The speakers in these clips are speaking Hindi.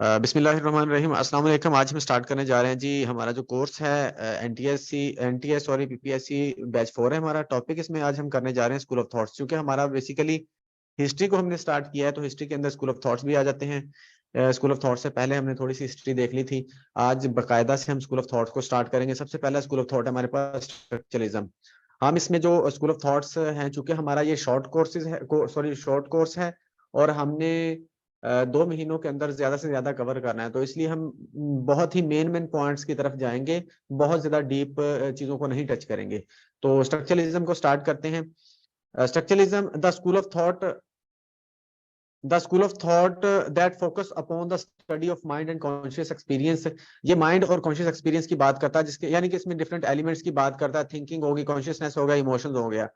बिस्मिल्लाहिर्रहमानिर्रहीम। अस्सलाम वालेकुम। आज हम स्टार्ट करने जा रहे हैं जी हमारा जो कोर्स है एनटीएस सॉरी पीपीएससी बैच 4 है हमारा टॉपिक। इसमें आज हम करने जा रहे हैं स्कूल ऑफ थॉट्स। क्योंकि हमारा बेसिकली हिस्ट्री को हमने स्टार्ट किया है तो हिस्ट्री के अंदर स्कूल ऑफ थॉट्स भी आ जाते हैं। स्कूल ऑफ थॉट्स से पहले हमने थोड़ी सी हिस्ट्री देख ली थी। आज बकायदा से हम स्कूल ऑफ थॉट्स को स्टार्ट करेंगे। सबसे पहला स्कूल ऑफ थॉट हमारे पास स्ट्रक्चरलिज्म। हम इसमें जो स्कूल ऑफ थॉट्स हैं, चूंकि हमारा ये शॉर्ट कोर्सेज है, सॉरी शॉर्ट कोर्स है और हमने 2 महीनों के अंदर ज्यादा से ज्यादा कवर करना है, तो इसलिए हम बहुत ही मेन पॉइंट्स की तरफ जाएंगे। बहुत ज्यादा डीप चीजों को नहीं टच करेंगे। तो स्ट्रक्चरलिज्म को स्टार्ट करते हैं। Structuralism the school of thought that focus upon the study of mind and conscious experience. ये माइंड और कॉन्शियस एक्सपीरियंस की बात करता है, जिसके यानी कि इसमें डिफरेंट एलिमेंट्स की बात करता है। थिंकिंग होगी, कॉन्शियसनेस होगा, इमोशंस हो गया।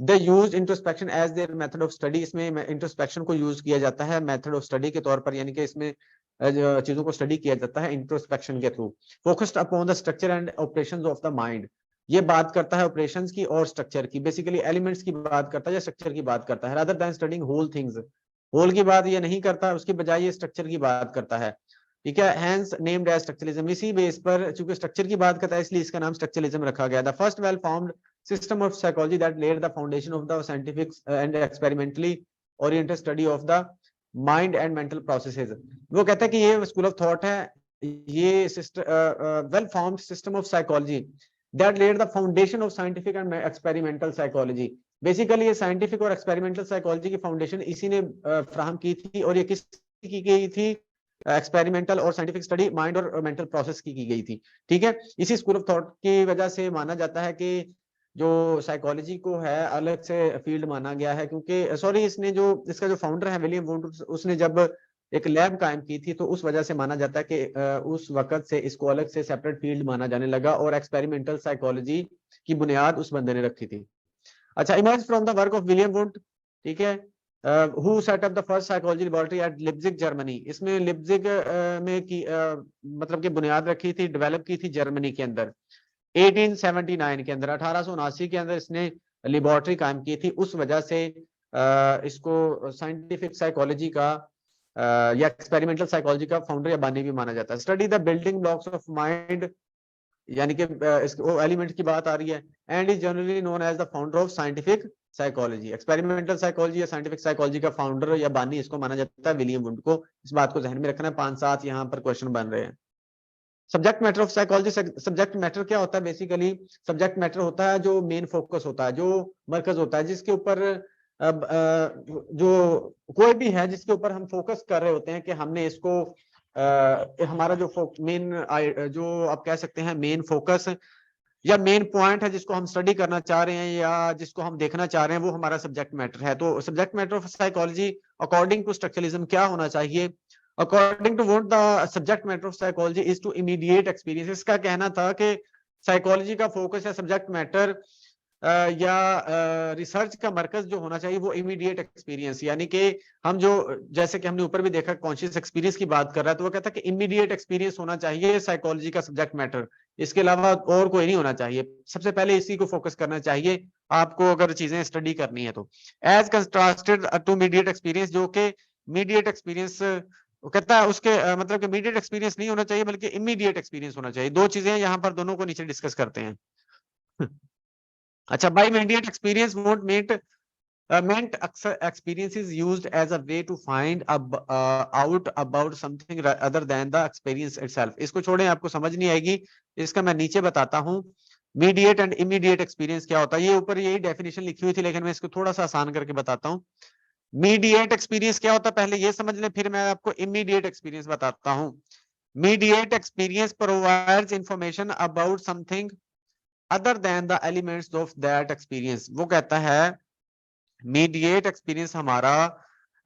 They use introspection as their method of study. इसमें इंट्रोस्पेक्शन को यूज किया जाता है मेथड ऑफ स्टडी के तौर पर, यानी कि इसमें चीजों को स्टडी किया जाता है इंट्रोस्पेक्शन के through. Focused upon the structure and operations of the mind. ये बात करता है ऑपरेशंस की और स्ट्रक्चर की, बेसिकली एलिमेंट्स की बात करता है या स्ट्रक्चर की बात करता है। Rather than studying whole things, whole की बात ये नहीं करता, उसके बजाय ये स्ट्रक्चर की बात करता है। ठीक है, हैंस नेम्ड एज स्ट्रक्चरलिज्म। इसी बेस पर चूंकि स्ट्रक्चर की बात करता है इसलिए इसका नाम स्ट्रक्चरलिज्म रखा गया। The first well formed system of psychology that laid the foundation of the scientific and experimentally oriented study of the mind and mental processes। वो कहता है कि ये स्कूल ऑफ थॉट है, ये well formed system of psychology that laid the foundation of scientific and experimental psychology। Basically ये साइंटिफिक और एक्सपेरिमेंटल साइकोलॉजी की फाउंडेशन इसी ने फ्राहम की थी, और ये किस की गई थी? एक्सपेरिमेंटल और साइंटिफिक स्टडी माइंड और मेंटल प्रोसेस की गई थी। ठीक है, इसी स्कूल ऑफ थॉट की वजह से माना जाता है कि जो साइकोलॉजी को है अलग से फील्ड माना गया है। क्योंकि सॉरी इसने जो इसका जो फाउंडर है विलियम वुंड, उसने जब एक लैब कायम की थी तो उस वजह से माना जाता है कि उस वक्त से इसको अलग से सेपरेट फील्ड माना जाने लगा और एक्सपेरिमेंटल साइकोलॉजी की बुनियाद उस बंदे ने रखी थी। अच्छा, image from the work of William Wundt. ठीक है, who set up the first psychology laboratory at Leipzig Germany. इसमें लिप्जिग में की मतलब कि बुनियाद रखी थी, डेवलप की थी जर्मनी के अंदर 1879 के अंदर, 1879 के अंदर इसने लेबोरेटरी कायम की थी। उस वजह से इसको साइंटिफिक साइकोलॉजी का या एक्सपेरिमेंटल साइकोलॉजी का फाउंडर या बानी भी माना जाता है। Study the building blocks of mind, यानी कि वो एलिमेंट की बात आ रही है। And is generally known as the founder of scientific psychology. Experimental psychology या साइंटिफिक साइकोलॉजी का फाउंडर या बानी इसको माना जाता है विलियम वुंड को। इस बात को ध्यान में रखना है, 5-7 यहाँ पर क्वेश्चन बन रहे हैं। Subject matter of psychology. Subject matter क्या होता है? बेसिकली सब्जेक्ट मैटर होता है जो मेन फोकस होता है, जो मरकज होता है, जिसके ऊपर जो कोई भी है जिसके ऊपर हम फोकस कर रहे होते हैं कि हमने इसको हमारा जो मेन जो आप कह सकते हैं मेन फोकस या मेन पॉइंट है जिसको हम स्टडी करना चाह रहे हैं या जिसको हम देखना चाह रहे हैं, वो हमारा सब्जेक्ट मैटर है। तो subject matter of psychology according to structuralism क्या होना चाहिए? According to what the subject matter of psychology is to immediate experience. इसका कहना था कि साइकोलॉजी का फोकस या सब्जेक्ट मैटर या रिसर्च का मरकज जो होना चाहिए वो इमीडिएट एक्सपीरियंस, यानी कि हम जो जैसे कि हमने ऊपर भी देखा कॉन्शियस एक्सपीरियंस की बात कर रहा है, तो वो कहता है कि इमीडिएट एक्सपीरियंस होना चाहिए साइकोलॉजी का सब्जेक्ट मैटर। इसके अलावा और कोई नहीं होना चाहिए। सबसे पहले इसी को फोकस करना चाहिए आपको अगर चीजें स्टडी करनी है तो। As contrasted to mediate experience, जो कि मीडिएट एक्सपीरियंस वो कहता है उसके मतलब कि मीडिएट एक्सपीरियंस नहीं होना चाहिए बल्कि इमीडिएट एक्सपीरियंस होना चाहिए। दो चीजें यहाँ पर, दोनों को नीचे डिस्कस करते हैं। अच्छा, by immediate experience Wundt meant experience is used as a way to find out about something other than the experience itself। इसको छोड़ें, आपको समझ नहीं आएगी, इसका मैं नीचे बताता हूँ। मीडिएट एंड इमीडिएट एक्सपीरियंस क्या होता है, ये ऊपर यही डेफिनेशन लिखी हुई थी लेकिन मैं इसको थोड़ा सा आसान करके बताता हूँ। मीडिएट एक्सपीरियंस क्या होता है पहले ये समझ लें, फिर मैं आपको इमीडिएट एक्सपीरियंस बताता हूँ। Mediate experience provides information about something other than the elements of that experience. वो कहता है मीडिएट एक्सपीरियंस हमारा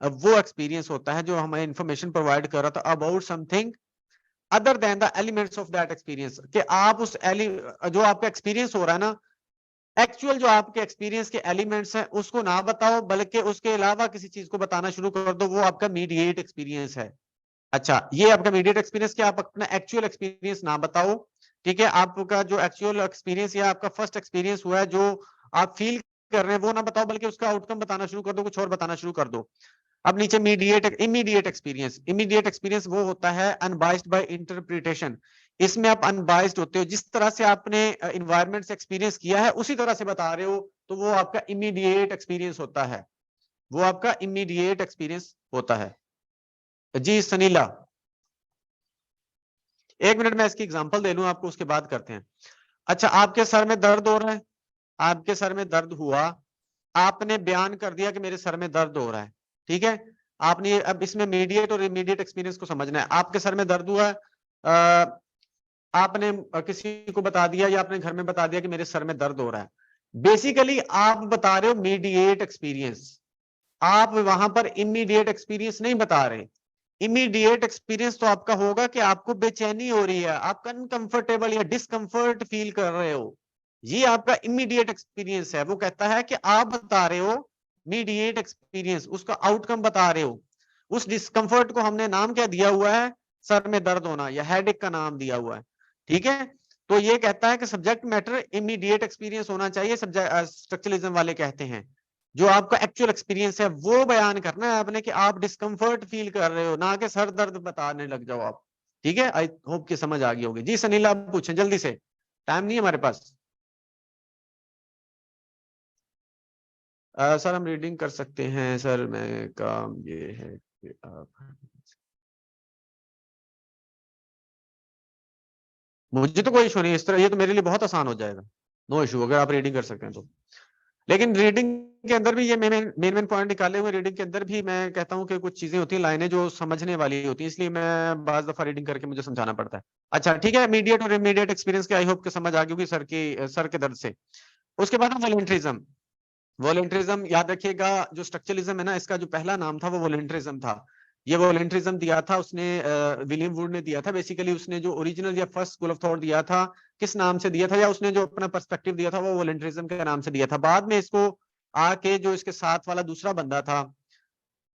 वो एक्सपीरियंस होता है जो हमें इंफॉर्मेशन प्रोवाइड कर रहा था about something other than the elements of that experience, कि आप उस जो आपका एक्सपीरियंस हो रहा है ना, एक्चुअल जो आपके एक्सपीरियंस के एलिमेंट्स हैं उसको ना बताओ बल्कि उसके अलावा किसी चीज को बताना शुरू कर दो, वो आपका मीडिएट एक्सपीरियंस है। अच्छा, ये आपका मीडिएट एक्सपीरियंस, क्या आप अपना एक्चुअल एक्सपीरियंस ना बताओ। ठीक है, आपका जो एक्चुअल एक्सपीरियंस या आपका फर्स्ट एक्सपीरियंस हुआ है जो आप फील कर रहे हैं वो ना बताओ बल्कि उसका आउटकम बताना शुरू कर दो, कुछ और बताना शुरू कर दो। अब नीचे mediate immediate experience. Immediate experience वो होता है अनबाइस्ड बाय इंटरप्रिटेशन। इसमें आप अनबाइस्ड होते हो, जिस तरह से आपने इन्वायरमेंट से एक्सपीरियंस किया है उसी तरह से बता रहे हो, तो वो आपका इमीडिएट एक्सपीरियंस होता है, वो आपका इमीडिएट एक्सपीरियंस होता है। जी सनीला, एक मिनट में इसकी एग्जांपल दे लूं आपको, उसके बाद करते हैं। अच्छा, आपके सर में दर्द हो रहा है, आपके सर में दर्द हुआ, आपने बयान कर दिया कि मेरे सर में दर्द हो रहा है, ठीक है। आपने अब इसमें मीडिएट और इमीडिएट एक्सपीरियंस को समझना है। आपके सर में दर्द हुआ है, आपने किसी को बता दिया या अपने घर में बता दिया कि मेरे सर में दर्द हो रहा है। बेसिकली आप बता रहे हो मीडिएट एक्सपीरियंस, आप वहां पर इमीडिएट एक्सपीरियंस नहीं बता रहे। इमीडिएट एक्सपीरियंस तो आपका होगा कि आपको बेचैनी हो रही है, आप अनकंफर्टेबल या डिस्कंफर्ट फील कर रहे हो, ये आपका इमीडिएट एक्सपीरियंस है। वो कहता है कि आप बता रहे हो मीडिएट एक्सपीरियंस, उसका आउटकम बता रहे हो। उस डिस्कंफर्ट को हमने नाम क्या दिया हुआ है, सर में दर्द होना या हेडेक का नाम दिया हुआ है, ठीक है। तो ये कहता है कि सब्जेक्ट मैटर इमीडिएट एक्सपीरियंस होना चाहिए, सब्जेक्ट स्ट्रक्चरलिज्म वाले कहते हैं जो आपका एक्चुअल एक्सपीरियंस है वो बयान करना है आपने, कि आप डिस्कंफर्ट फील कर रहे हो, ना कि सर दर्द बताने लग जाओ आप, ठीक है। आई होप कि समझ आ गई होगी। जी सनीला, आप पूछें जल्दी से, टाइम नहीं है हमारे पास। सर हम रीडिंग कर सकते हैं सर, मैं काम ये है कि आप, मुझे तो कोई इशू नहीं इस तरह, ये तो मेरे लिए बहुत आसान हो जाएगा, नो इशू, अगर आप रीडिंग कर सकते हैं तो। लेकिन रीडिंग के अंदर भी ये मेन पॉइंट निकाले हुए, रीडिंग के अंदर भी मैं कहता हूँ कि कुछ चीजें होती हैं, लाइनें जो समझने वाली होती हैं, इसलिए मैं बाज दफा रीडिंग करके मुझे समझाना पड़ता है। अच्छा ठीक है, इमीडिएट और इमीडिएट एक्सपीरियंस के आई होप के समझ आ गई होगी सर के दर्द से। उसके बाद वॉलंटरिज्म। वॉलंटरिज्म याद रखिएगा, जो स्ट्रक्चरलिज्म है ना, इसका जो पहला नाम था वो वॉलंटरिज्म था। ये वॉलंटरिज्म दिया था उसने, विलियम वुड ने दिया था। बेसिकली उसने जो ओरिजिनल या फर्स्ट स्कूल ऑफ थॉट दिया था, किस नाम से दिया था, या उसने जो अपना पर्सपेक्टिव दिया था वो वॉलंटरिज्म के नाम से दिया था। बाद में इसको आके जो इसके साथ वाला दूसरा बंदा था,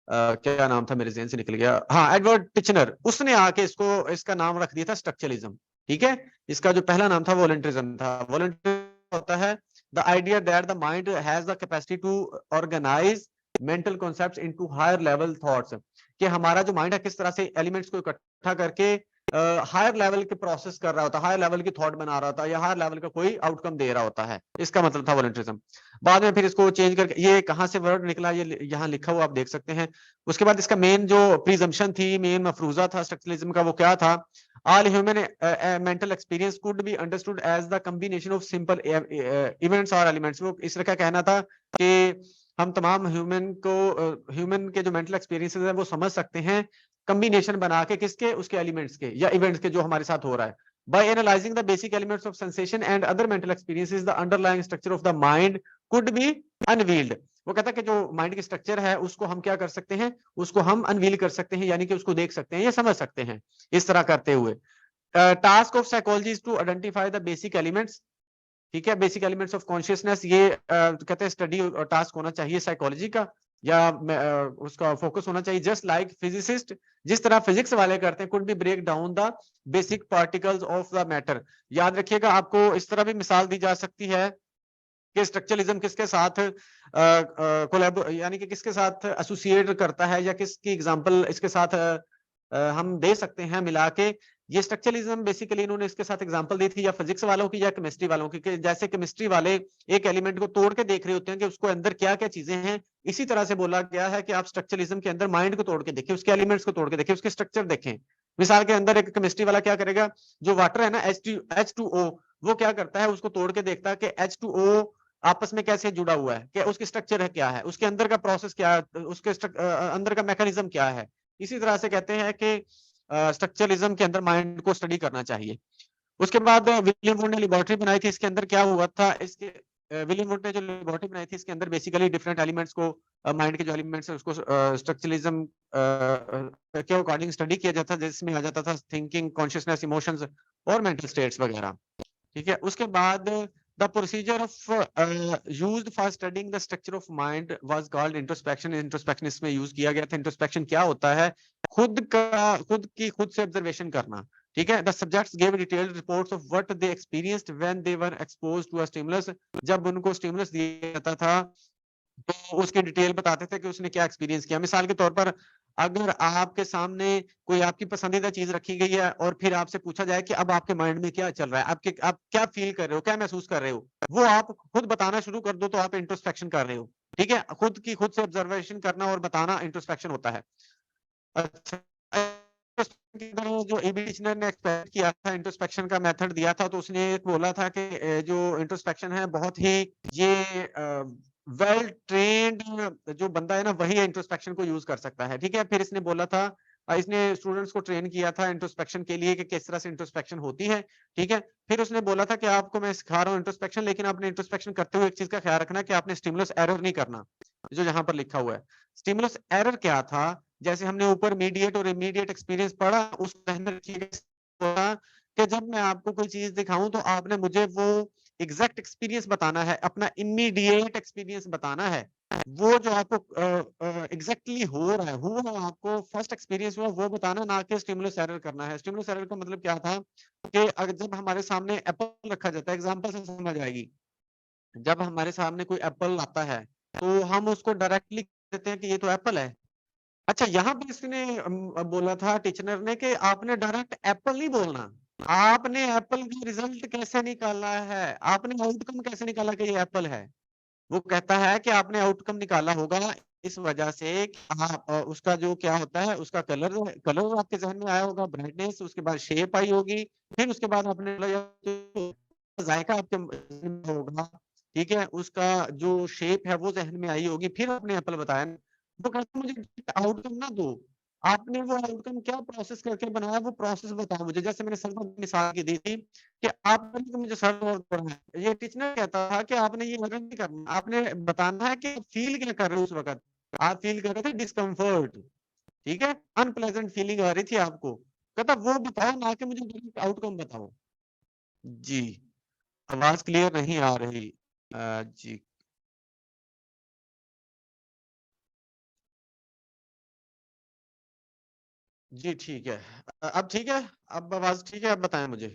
क्या नाम था, मेरे जहन से निकल गया, हाँ एडवर्ड टिचनर, उसने आके इसको इसका नाम रख दिया था स्ट्रक्चरलिज्म, ठीक है। इसका जो पहला नाम था वॉलंटरिज्म था। वॉलंटरिज्म होता है the idea that the mind has the capacity to organise mental concepts into higher level thoughts, कि हमारा जो माइंड है किस तरह से एलिमेंट्स को इकट्ठा करके हायर लेवल के प्रोसेस कर रहा होता है, हायर लेवल की थॉट बना रहा होता है, या हायर लेवल का कोई आउटकम दे रहा होता है, इसका मतलब था वॉलंटरिज्म। बाद में फिर इसको चेंज करके, ये कहां से वर्ड निकला ये यहाँ लिखा हुआ आप देख सकते हैं। उसके बाद इसका मेन जो प्रिजम्पशन थी, मेन मफरूजा था स्ट्रक्चरलिज्म का, वो क्या था, all human mental experience could be understood as the combination of simple events और एलिमेंट्स। वो इस तरह का कहना था कि हम तमाम ह्यूमन के जो मेंटल एक्सपीरियंसेस है वो समझ सकते हैं कॉम्बिनेशन बना के, किसके, उसके एलिमेंट्स के या इवेंट्स के जो हमारे साथ हो रहा है। By analyzing the basic elements of sensation and other mental experiences, the underlying structure of the mind could be unveiled. वो कहता है कि जो माइंड की स्ट्रक्चर है उसको हम क्या कर सकते हैं, उसको हम अनवील कर सकते हैं, यानी कि उसको देख सकते हैं या समझ सकते हैं। इस तरह करते हुए task of psychology is to identify the basic elements, ठीक है, बेसिक एलिमेंट्स ऑफ कॉन्शियसनेस। ये कहते हैं स्टडी और टास्क होना चाहिए साइकोलॉजी का, या उसका फोकस होना चाहिए जस्ट लाइक फिजिसिस्ट, जिस तरह फिजिक्स वाले करते हैं, could be break down the basic particles of the matter. याद रखिएगा, आपको इस तरह भी मिसाल दी जा सकती है कि स्ट्रक्चरलिज्म किसके साथ यानी कि किसके साथ एसोसिएट करता है, या किसकी एग्जांपल इसके साथ हम दे सकते हैं मिला के। ये स्ट्रक्चरलिज्म बेसिकली इन्होंने इसके साथ एग्जांपल दी थी, या फिजिक्स वालों की या केमिस्ट्री वालों की, कि जैसे केमिस्ट्री वाले एक एलिमेंट को तोड़ के देख रहे होते हैं कि उसको अंदर क्या क्या चीजें हैं, इसी तरह से बोला गया है कि आप स्ट्रक्चरलिज्म के अंदर माइंड को तोड़ के देखें, उसके एलिमेंट्स को तोड़ के देखें, उसके स्ट्रक्चर देखें। मिसाल के अंदर एक केमिस्ट्री वाला क्या करेगा, जो वाटर है ना H2O, वो क्या करता है, उसको तोड़ के देखता है कि H2O आपस में कैसे जुड़ा हुआ है, कि उसकी स्ट्रक्चर है क्या है, उसके अंदर का प्रोसेस क्या है, उसके अंदर का मैकेनिज्म क्या है। इसी तरह से कहते हैं कि स्ट्रक्चरलिज्म के अंदर माइंड को स्टडी करना चाहिए। उसके बाद विलियम वुड ने लेबोरेटरी बनाई थी, इसके अंदर क्या हुआ था, इसके विलियम वुड ने जो लेबोरेटरी बनाई थी इसके अंदर बेसिकली डिफरेंट एलिमेंट्स को, माइंड के जो एलिमेंट्स है उसको स्ट्रक्चरलिज्म के अकॉर्डिंग स्टडी किया जाता, जिसमें आ जाता था थिंकिंग, कॉन्शियसनेस, इमोशंस और मेंटल स्टेट्स वगैरह, ठीक है। उसके बाद the procedure of used for studying the structure of mind was called introspection. Introspection इसमें यूज किया गया था। इंट्रोस्पेक्शन क्या होता है, खुद से ऑब्जर्वेशन करना, ठीक है। The subjects give detailed reports of what they experienced when they were exposed to a stimulus. जब उनको स्टिमुलस दिया जाता था तो उसकी डिटेल बताते थे कि उसने क्या एक्सपीरियंस किया। मिसाल के तौर पर अगर आपके सामने कोई आपकी पसंदीदा चीज रखी गई है और फिर आपसे पूछा जाए कि अब आपके माइंड में क्या चल रहा है, आप क्या फील कर रहे हो, क्या महसूस कर रहे हो, वो आप खुद बताना शुरू कर दो तो आप इंट्रोस्पेक्शन कर रहे हो। ठीक है, खुद से ऑब्जर्वेशन करना और बताना इंट्रोस्पेक्शन होता है। अच्छा, जो एबी डिक्शनरी ने एक्सपेक्ट किया था, इंट्रोस्पेक्शन का मेथड दिया था, तो उसने एक बोला था कि जो इंट्रोस्पेक्शन है बहुत ही ये वेल ट्रेन्ड जो बंदा है ना वही इंट्रोस्पेक्शन को यूज कर सकता है। ठीक है, फिर इसने बोला था इसने स्टूडेंट्स को ट्रेन किया था इंट्रोस्पेक्शन के लिए कि किस तरह से इंट्रोस्पेक्शन होती है। ठीक है, फिर उसने बोला था कि आपको मैं सिखा रहा हूँ इंट्रोस्पेक्शन, लेकिन आपने इंट्रोस्पेक्शन करते हुए एक चीज का ख्याल रखना कि आपने स्टिमुलस एरर नहीं करना, जो यहाँ पर लिखा हुआ है। स्टिमुलस एरर क्या था, जैसे हमने ऊपर मीडिएट और इमीडिएट एक्सपीरियंस पढ़ा, उस ध्यान में रखिएगा कि जब मैं आपको कोई चीज दिखाऊं तो आपने मुझे वो एग्जैक्ट एक्सपीरियंस बताना है, अपना इमीडिएट एक्सपीरियंस बताना है। वो जो आपको एग्जैक्टली हो रहा है, हुआ है, आपको फर्स्ट एक्सपीरियंस हुआ वो बताना, ना कि स्टिमुलस एरर करना है। स्टिमुलस एरर का मतलब क्या था कि अगर जब हमारे सामने एप्पल रखा जाता है, एग्जांपल से समझ आएगी, जब हमारे सामने कोई एप्पल आता है तो हम उसको डायरेक्टली कहते हैं कि ये तो एप्पल है। अच्छा, यहाँ पे इसने बोला था टीचर ने कि आपने डायरेक्ट एप्पल नहीं बोलना, आपने एप्पल का रिजल्ट कैसे निकाला है, आपने आउटकम कैसे निकाला कि ये एप्पल है। वो कहता है कि आपने आउटकम निकाला होगा इस वजह से कि आप उसका जो क्या होता है, उसका कलर कलर आपके ज़हन में आया होगा, ब्राइटनेस, उसके बाद शेप आई होगी, फिर उसके बाद आपने जायका आपके ज़हन में होगा, ठीक है? उसका जो शेप है वो ज़हन में आई होगी, फिर आपने एप्पल बताया ना। वो कहता है मुझे आउटकम ना दो, आपने वो आउटकम क्या प्रोसेस करके बनाया वो प्रोसेस बताओ मुझे। जैसे मैंने सर दर्द मिसाल की दी थी कि आपने तो मुझे सर दर्द हो रहा है, ये टीचर कहता था कि आपने ये एरर नहीं करना, आपने बताना है कि आप फील क्या कर रहे हो उस वक़्त। आप फील कर रहे थे डिस्कम्फर्ट, ठीक है? अनप्लेजेंट फीलिंग आ रही थी आपको। कहता वो बताओ ना कि मुझे डायरेक्ट आउटकम बताओ। जी, आवाज़ क्लियर नहीं आ रही। जी। जी, ठीक है। अब ठीक है? अब आवाज़ ठीक है? अब बताएँ मुझे।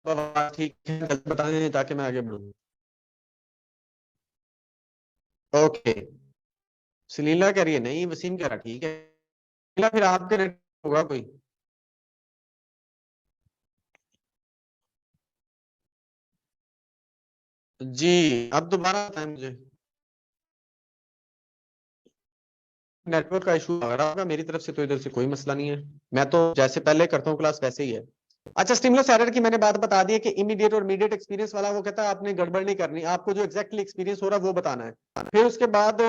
अब आवाज़ ठीक है? जल्दी बताएँ ताकि मैं आगे बढ़ूँ। ओके। सलीला कह रही है नहीं, वसीम कह रहा ठीक है। सलीला फिर आपके नेट होगा कोई। जी, अब दोबारा बताएँ मुझे। नेटवर्क का इश्यू आ रहा होगा, मेरी तरफ से तो इधर से कोई मसला नहीं है। मैं तो जैसे पहले करता हूँ क्लास वैसे ही है। अच्छा, स्टिमुलस एरर की मैंने बात बता दी है कि इमीडिएट और मीडिएट एक्सपीरियंस वाला वो कहता है आपने गड़बड़ नहीं करनी, आपको जो एग्जैक्टली एक्सपीरियंस हो रहा है वो बताना है। फिर उसके बाद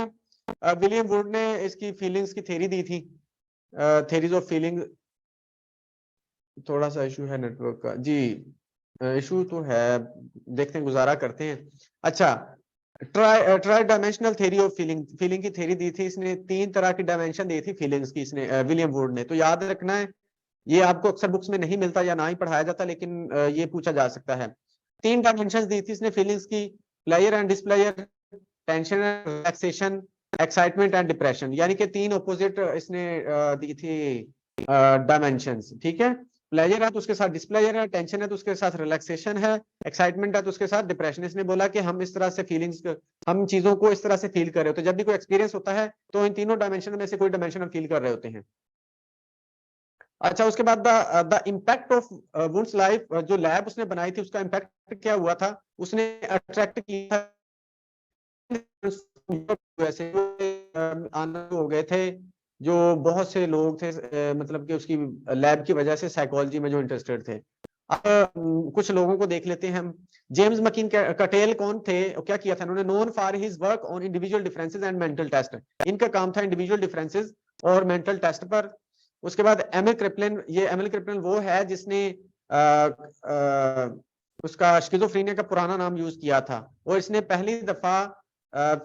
विलियम वुड ने इसकी फीलिंग्स की थ्योरी दी थी, थ्योरीज ऑफ फीलिंग। थोड़ा सा इशू है नेटवर्क का जी, इशू तो है, देखते हैं, गुजारा करते हैं। अच्छा, try dimensional theory of feeling, feeling की थ्योरी दी थी इसने, 3 तरह की डायमेंशन दी थी फीलिंग्स की इसने, विलियम वुड ने। तो याद रखना है, ये आपको अक्सर बुक्स में नहीं मिलता या ना ही पढ़ाया जाता, लेकिन ये पूछा जा सकता है। 3 डायमेंशंस दी थी इसने फीलिंग्स की, pleasure and displeasure, tension and relaxation, excitement and depression, यानी कि 3 ऑपोजिट इसने दी थी डायमेंशंस। ठीक है, प्लेजर है तो उसके साथ डिसप्लेजर है, टेंशन है तो उसके साथ रिलैक्सेशन है, एक्साइटमेंट है तो उसके साथ डिप्रेशन। इसने बोला कि हम इस तरह से फीलिंग्स, हम चीजों को इस तरह से फील कर रहे होते हैं, जब भी कोई एक्सपीरियंस होता है तो इन तीनों डायमेंशन में से कोई डायमेंशन हम फील कर रहे होते हैं। अच्छा, उसके बाद the impact of Wundt's life, जो लैब उसने बनाई थी उसका इम्पैक्ट क्या हुआ था, उसने अट्रैक्ट किया वैसे आनंद हो गए थे, जो बहुत से लोग थे, मतलब कि उसकी लैब की वजह से साइकोलॉजी में जो इंटरेस्टेड थे। अब कुछ लोगों को देख लेते हैं हम। जेम्स मकीन कटेल कौन थे और क्या किया था इन्होंने? Known for his work on individual differences and mental test, इनका काम था इंडिविजुअल डिफरेंसेस और मेंटल टेस्ट पर। उसके बाद एमिल क्रिप्लिन, ये एमिल क्रिप्लिन वो है जिसने आ, आ, उसका स्किज़ोफ्रेनिया का पुराना नाम यूज किया था, और इसने पहली दफा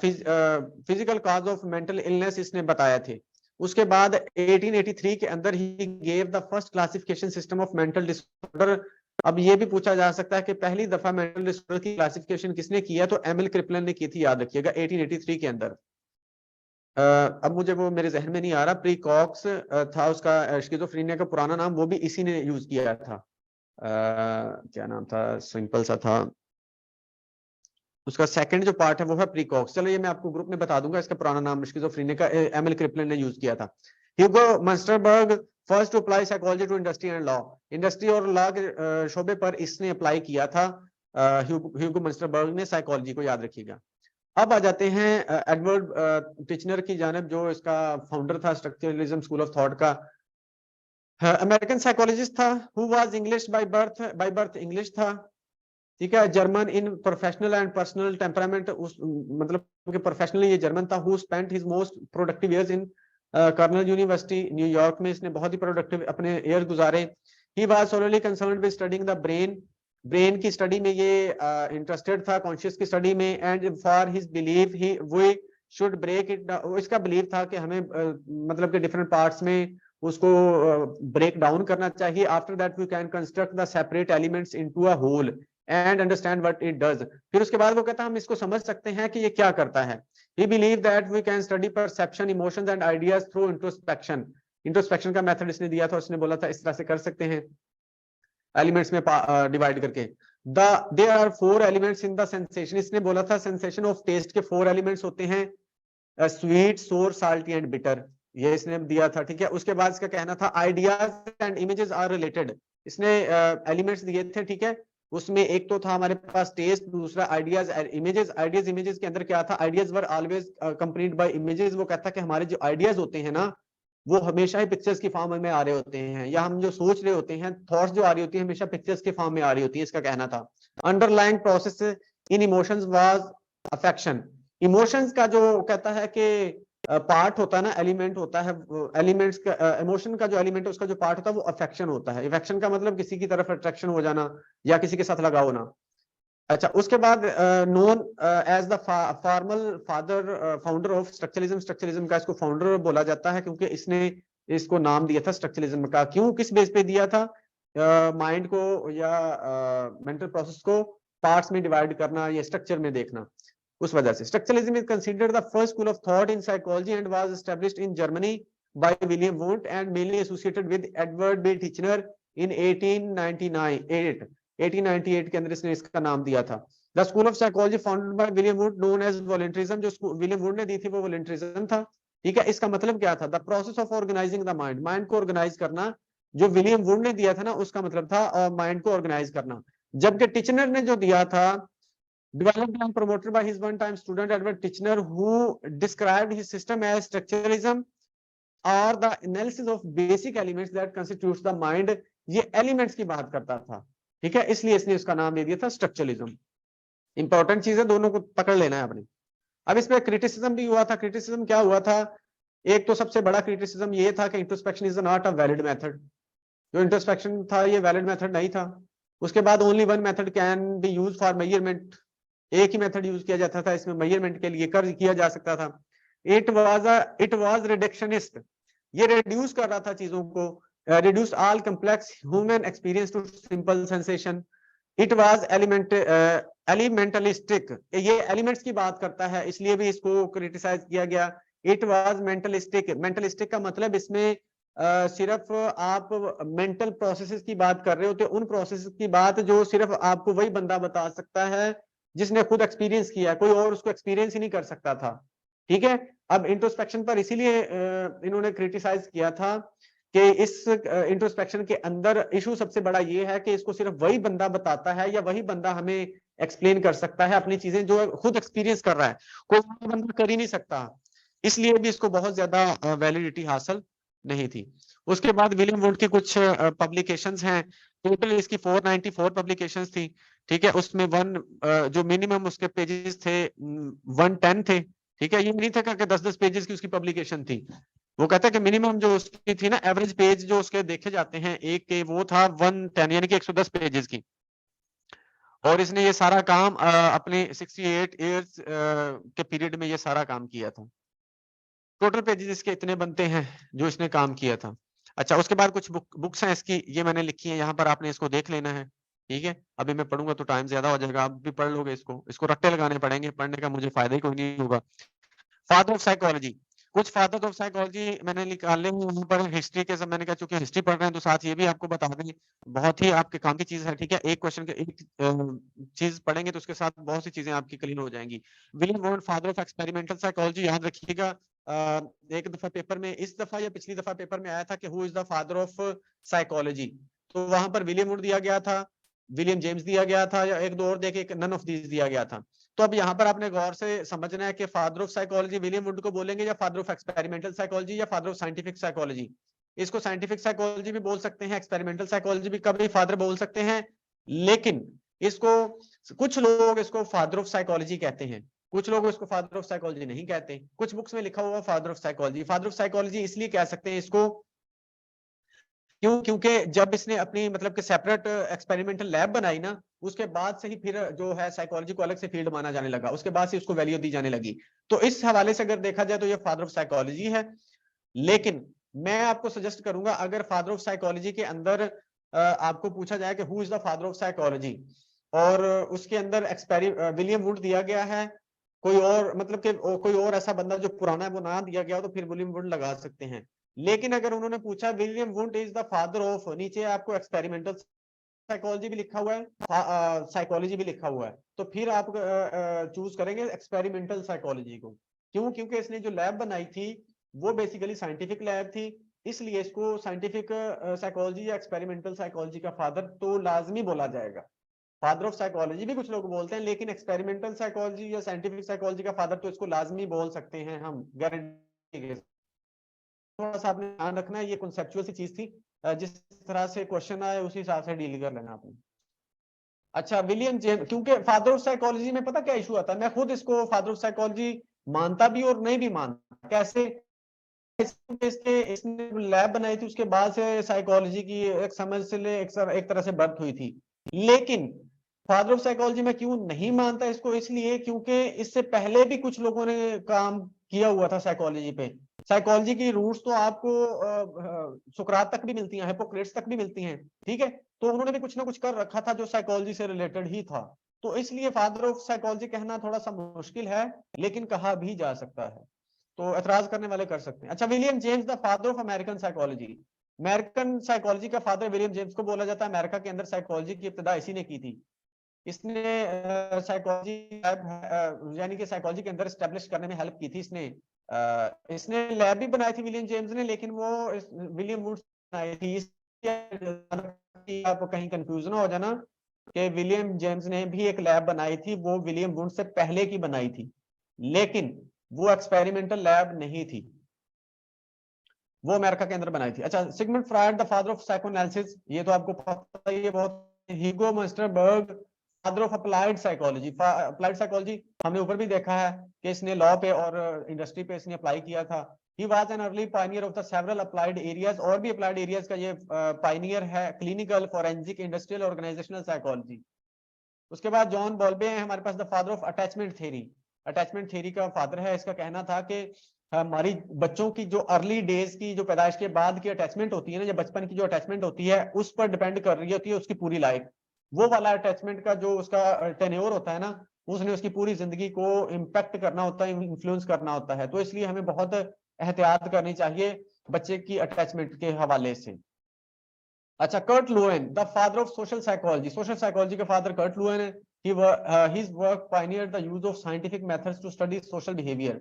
physical cause of mental illness इसने बताया थे। उसके बाद 1883 के अंदर he gave the first classification system of mental disorder. अब ये भी पूछा जा सकता है कि पहली दफा मेंटल डिसऑर्डर की क्लासिफिकेशन किसने किया, तो एमिल क्रिप्लन ने की थी, याद रखिएगा 1883 के अंदर। अब मुझे वो मेरे जहन में नहीं आ रहा, प्रीकॉक्स था उसका स्किज़ोफ्रेनिया का पुराना नाम, वो भी इसी ने यूज किया था। क्या नाम था, सिंपल सा था। उसका सेकंड जो पार्ट है वो है प्रीकॉक्स। चलो ये मैं आपको ग्रुप में बता दूंगा, इसका पुराना नाम स्किज़ोफ्रेनिया का एमिल क्रिपलिन ने यूज किया था। Hugo Munsterberg first to apply psychology to industry and law, industry और लॉ के शोबे पर इसने अप्लाई किया था ह्यूगो मंस्टरबर्ग ने साइकोलॉजी को, याद रखिएगा। अब आ जाते हैं एडवर्ड टिचनर की जानिब, जो इसका फाउंडर था स्ट्रक्चरलिज्म स्कूल ऑफ थॉट का। अमेरिकन साइकोलॉजिस्ट था, who was English by birth English था, ठीक है। German in professional and personal temperament, उस मतलब कि प्रोफेशनली ये जर्मन था। Who spent his most productive years in colonel university New York में, इसने बहुत ही प्रोडक्टिव अपने ईयर गुजारे। He was solely concerned with studying the brain की स्टडी में ये इंटरेस्टेड था, कॉन्शियस की स्टडी में। And for his believe he we should break it, इसका बिलीव था कि हमें मतलब कि डिफरेंट पार्ट्स में उसको ब्रेक डाउन करना चाहिए। After that we can construct the separate elements into a whole and understand what it does. फिर उसके बाद वो कहता है हम इसको समझ सकते हैं कि ये क्या करता है। He believe that we can study perception emotions and ideas through introspection. Introspection का मेथड इसने दिया था, उसने बोला था इस तरह से कर सकते हैं एलिमेंट्स में डिवाइड करके। There are 4 elements in the sensation, इसने बोला था सेंसेशन ऑफ टेस्ट के 4 एलिमेंट्स होते हैं, स्वीट सोर साल्टी एंड बिटर, ये इसने दिया था, ठीक है। उसके बाद इसका कहना था ideas and images are related, इसने एलिमेंट्स दिए थे, ठीक है। उसमें एक तो था हमारे पास टेस्ट, दूसरा आइडियाज इमेजेस। आइडियाज इमेजेस के अंदर क्या था, ideas were always complete by images. वो कहता है कि हमारे जो आइडियाज होते हैं ना, वो हमेशा ही पिक्चर्स की फॉर्म में आ रहे होते हैं, या हम जो सोच रहे होते हैं, थॉट्स जो आ रही होती है हमेशा पिक्चर्स के फॉर्म में आ रही होती है, इसका कहना था। Underlying process in emotions was affection, emotions का जो कहता है कि पार्ट होता है ना, एलिमेंट होता है, एलिमेंट्स का इमोशन का जो एलिमेंट है उसका जो पार्ट होता है वो अफेक्शन होता है। अफेक्शन का मतलब किसी की तरफ अट्रैक्शन हो जाना या किसी के साथ लगाव होना। अच्छा, उसके बाद known as the formal founder of structuralism, structuralism का इसको फाउंडर बोला जाता है क्योंकि इसने इसको नाम दिया था स्ट्रक्चरलिज्म का। क्यों, किस बेस पे दिया था, माइंड को या मेंटल प्रोसेस को पार्ट्स में डिवाइड करना या स्ट्रक्चर में देखना, उस वजह से। Structuralism is considered the first school of thought in psychology and was established in Germany by William Wundt and mainly associated with Edward B Titchener in 1898 के अंदर इसने इसका नाम दिया था। The school of psychology founded by William Wundt known as voluntarism, जो विलियम वुड ने दी थी वो वॉलंटरिज्म था, ठीक है। इसका मतलब क्या था, the process of organising the mind, mind को ऑर्गेनाइज करना। जो विलियम वुड ने दिया था ना, उसका मतलब था माइंड को ऑर्गेनाइज करना। जबकि टिचनर ने जो दिया था, developed and promoted by his one-time student Edward Titchener, who described his system as structuralism or the analysis of basic elements that constitutes the mind, ये एलिमेंट्स की बात करता था, ठीक है, इसलिए इसने उसका नाम दे दिया था स्ट्रक्चरलिज्म। इंपॉर्टेंट चीजें दोनों को पकड़ लेना है आपने। अब इसमें क्रिटिसिज्म भी हुआ था। क्रिटिसिज्म क्या हुआ था, एक तो सबसे बड़ा क्रिटिसिज्म ये था कि introspection is not a valid method, जो इंट्रोस्पेक्शन था ये वैलिड मेथड नहीं था। उसके बाद only one method can be use for measurement, एक ही मेथड यूज किया जाता था इसमें मेजरमेंट के लिए, कर किया जा सकता था। इट वाज रिडक्शनिस्ट, ये रिड्यूस कर रहा था चीजों को, reduce all complex human experience to simple sensation. It was elementalistic, ये एलिमेंट्स की बात करता है इसलिए भी इसको क्रिटिसाइज किया गया। इट वाज मेंटलिस्टिक, मेंटलिस्टिक का मतलब इसमें सिर्फ आप मेंटल प्रोसेसेस की बात कर रहे होते, उन प्रोसेसेस की बात जो सिर्फ आपको वही बंदा बता सकता है जिसने खुद एक्सपीरियंस किया, कोई और उसको एक्सपीरियंस ही नहीं कर सकता था, ठीक है। अब इंट्रोस्पेक्शन पर इसीलिए इन्होंने क्रिटिसाइज किया था कि इस इंट्रोस्पेक्शन के अंदर इशू सबसे बड़ा ये है कि इसको सिर्फ वही बंदा बताता है या वही बंदा हमें एक्सप्लेन कर सकता है अपनी चीजें जो खुद एक्सपीरियंस कर रहा है, कोई और बंदा कर ही नहीं सकता, इसलिए भी इसको बहुत ज्यादा वैलिडिटी हासिल नहीं थी। उसके बाद विलियम वुड की कुछ पब्लिकेशंस हैं, टोटल इसकी 494 पब्लिकेशंस थी, ठीक है। उसमें जो मिनिमम उसके पेजेस थे 110 थे, ठीक है। ये नहीं था कि 10-10 पेजेस की उसकी पब्लिकेशन थी, वो कहता है कि मिनिमम जो उसकी थी ना, एवरेज पेज जो उसके देखे जाते हैं एक के, वो था 110 यानी कि 110 पेजेस की। और इसने ये सारा काम अपने 68 ईयर्स के पीरियड में ये सारा काम किया था। टोटल पेजेस इसके इतने बनते हैं जो इसने काम किया था। अच्छा, उसके बाद कुछ बुक्स हैं इसकी, ये मैंने लिखी है यहाँ पर, आपने इसको देख लेना है, ठीक है। अभी मैं पढ़ूंगा तो टाइम ज्यादा हो जाएगा, आप भी पढ़ लोगे इसको रट्टे लगाने पड़ेंगे, पढ़ने का मुझे फायदा ही कोई नहीं होगा। फादर ऑफ साइकोलॉजी, कुछ फादर ऑफ साइकोलॉजी मैंने निकाले हैं यहाँ पर हिस्ट्री के, सब मैंने कहा चूंकि हिस्ट्री पढ़ रहे हैं तो साथ ये भी आपको बता दें, बहुत ही आपके काम की चीज है, ठीक है। एक क्वेश्चन के एक चीज पढ़ेंगे तो उसके साथ बहुत सी चीजें आपकी क्लीन हो जाएंगी। William want, father of experimental psychology, याद रखिएगा। एक दफा पेपर में, इस दफा या पिछली दफा पेपर में आया था कि who is the father of psychology, तो वहां पर विलियम वुड दिया गया था, विलियम जेम्स दिया गया था, या एक दो और देखे, नन ऑफ दीज दिया गया था। तो अब यहाँ पर आपने गौर से समझना है कि father of psychology William would को बोलेंगे, या फादर ऑफ एक्सपेरिमेंटल साइकोलॉजी, या फादर ऑफ साइंटिफिक साइकोलॉजी। इसको साइंटिफिक साइकोलॉजी भी बोल सकते हैं, एक्सपेरिमेंटल साइकोलॉजी भी कभी फादर बोल सकते हैं, लेकिन इसको कुछ लोग इसको फादर ऑफ साइकोलॉजी कहते हैं, कुछ लोग इसको फादर ऑफ साइकोलॉजी नहीं कहते। कुछ बुक्स में लिखा हुआ father of psychology. Father of psychology इसलिए कह सकते हैं इसको, क्योंकि जब इसने अपनी मतलब कि सेपरेट एक्सपेरिमेंटल लैब बनाई ना, उसके बाद से ही फिर जो है साइकोलॉजी को अलग से फील्ड माना जाने लगा, उसके बाद से उसको वैल्यू दी जाने लगी। तो इस हवाले से अगर देखा जाए तो ये फादर ऑफ साइकोलॉजी है। लेकिन मैं आपको सजेस्ट करूंगा, अगर फादर ऑफ साइकोलॉजी के अंदर आपको पूछा जाए कि who is the father of psychology, और उसके अंदर विलियम वुड दिया गया है, कोई और मतलब कि कोई और ऐसा बंदा जो पुराना है वो ना दिया गया हो, तो फिर विलियम वुड लगा सकते हैं। लेकिन अगर उन्होंने पूछा William would is the father of, नीचे आपको एक्सपेरिमेंटल साइकोलॉजी भी लिखा हुआ है, साइकोलॉजी भी लिखा हुआ है, तो फिर आप चूज करेंगे एक्सपेरिमेंटल साइकोलॉजी को। क्यों? क्योंकि इसने जो लैब बनाई थी वो बेसिकली साइंटिफिक लैब थी, इसलिए इसको साइंटिफिक साइकोलॉजी या एक्सपेरिमेंटल साइकोलॉजी का फादर तो लाजमी बोला जाएगा। फादर ऑफ साइकोलॉजी भी कुछ लोग बोलते हैं, लेकिन एक्सपेरिमेंटल साइकोलॉजी या साइंटिफिक साइकोलॉजी का फादर तो इसको लाजमी बोल सकते हैं हम, गारंटी के। थोड़ा सा आपने ध्यान रखना है, ये कॉन्सेप्चुअल सी चीज थी, जिस तरह से क्वेश्चन आए उसी हिसाब से डील कर लेना आपने। अच्छा, विलियम जेम्स, क्योंकि फादर ऑफ साइकोलॉजी में पता क्या इशू आता है, मैं खुद इसको फादर ऑफ साइकोलॉजी मानता भी और नहीं भी मानता। कैसे? इसके इसने लैब बनाई थी, उसके बाद से साइकोलॉजी की एक समझ से ले एक तरह से बर्थ हुई थी। लेकिन फादर ऑफ साइकोलॉजी में क्यों नहीं मानता इसको, इसलिए क्योंकि इससे पहले भी कुछ लोगों ने काम किया हुआ था साइकोलॉजी पे। साइकोलॉजी की रूट्स तो आपको सुकरात तक भी मिलती हैं, हिप्पोक्रेट्स तक भी मिलती हैं, ठीक है। तो उन्होंने भी कुछ ना कुछ कर रखा था जो साइकोलॉजी से रिलेटेड ही था। तो इसलिए फादर ऑफ साइकोलॉजी कहना थोड़ा सा मुश्किल है, लेकिन कहा भी जा सकता है। तो एतराज करने वाले कर सकते हैं। अच्छा, William James the father of American psychology, American psychology का फादर विलियम जेम्स को बोला जाता है। अमेरिका के अंदर साइकोलॉजी की इब्तिदा इसी ने की थी। इसने साइकोलॉजी यानी कि साइकोलॉजी के अंदर एस्टेब्लिश करने में हेल्प की थी इसने। इसने लैब भी बनाई थी विलियम जेम्स ने, लेकिन वो विलियम वुड बनाई थी। आप कहीं कंफ्यूजन हो जाना कि विलियम जेम्स ने भी एक लैब बनाई थी, वो विलियम वुड से पहले की बनाई थी, लेकिन वो एक्सपेरिमेंटल लैब नहीं थी, वो अमेरिका के अंदर बनाई थी। अच्छा, Sigmund Freud the father of psychoanalysis, ये तो आपको पता ही है बहुत। Hugo Munsterberg father of applied psychology. Applied psychology हमने ऊपर भी देखा है कि इसने लॉ पे और इंडस्ट्री पे इसने अप्लाई किया था। He was an early pioneer of the several applied areas, और भी अप्लाइड एरियाज का ये पायनियर है। Clinical, forensic, industrial, organizational psychology. उसके बाद जॉन बॉल्बे है हमारे पास, the father of attachment theory. Attachment theory का फादर है। इसका कहना था कि हमारी बच्चों की जो अर्ली डेज की, जो पैदाइश के बाद की अटैचमेंट होती है ना, या बचपन की जो अटैचमेंट होती है, उस पर डिपेंड कर रही होती है उसकी पूरी लाइफ। वो वाला अटैचमेंट का जो उसका टेन्योर होता है ना, उसने उसकी पूरी जिंदगी को इम्पैक्ट करना होता है, इन्फ्लुएंस करना होता है। तो इसलिए हमें बहुत एहतियात करनी चाहिए बच्चे की अटैचमेंट के हवाले से। अच्छा, Kurt Lewin the father of social psychology. Social psychology के फादर कर्ट लुएन है। his work pioneered the use of scientific methods to study social behavior।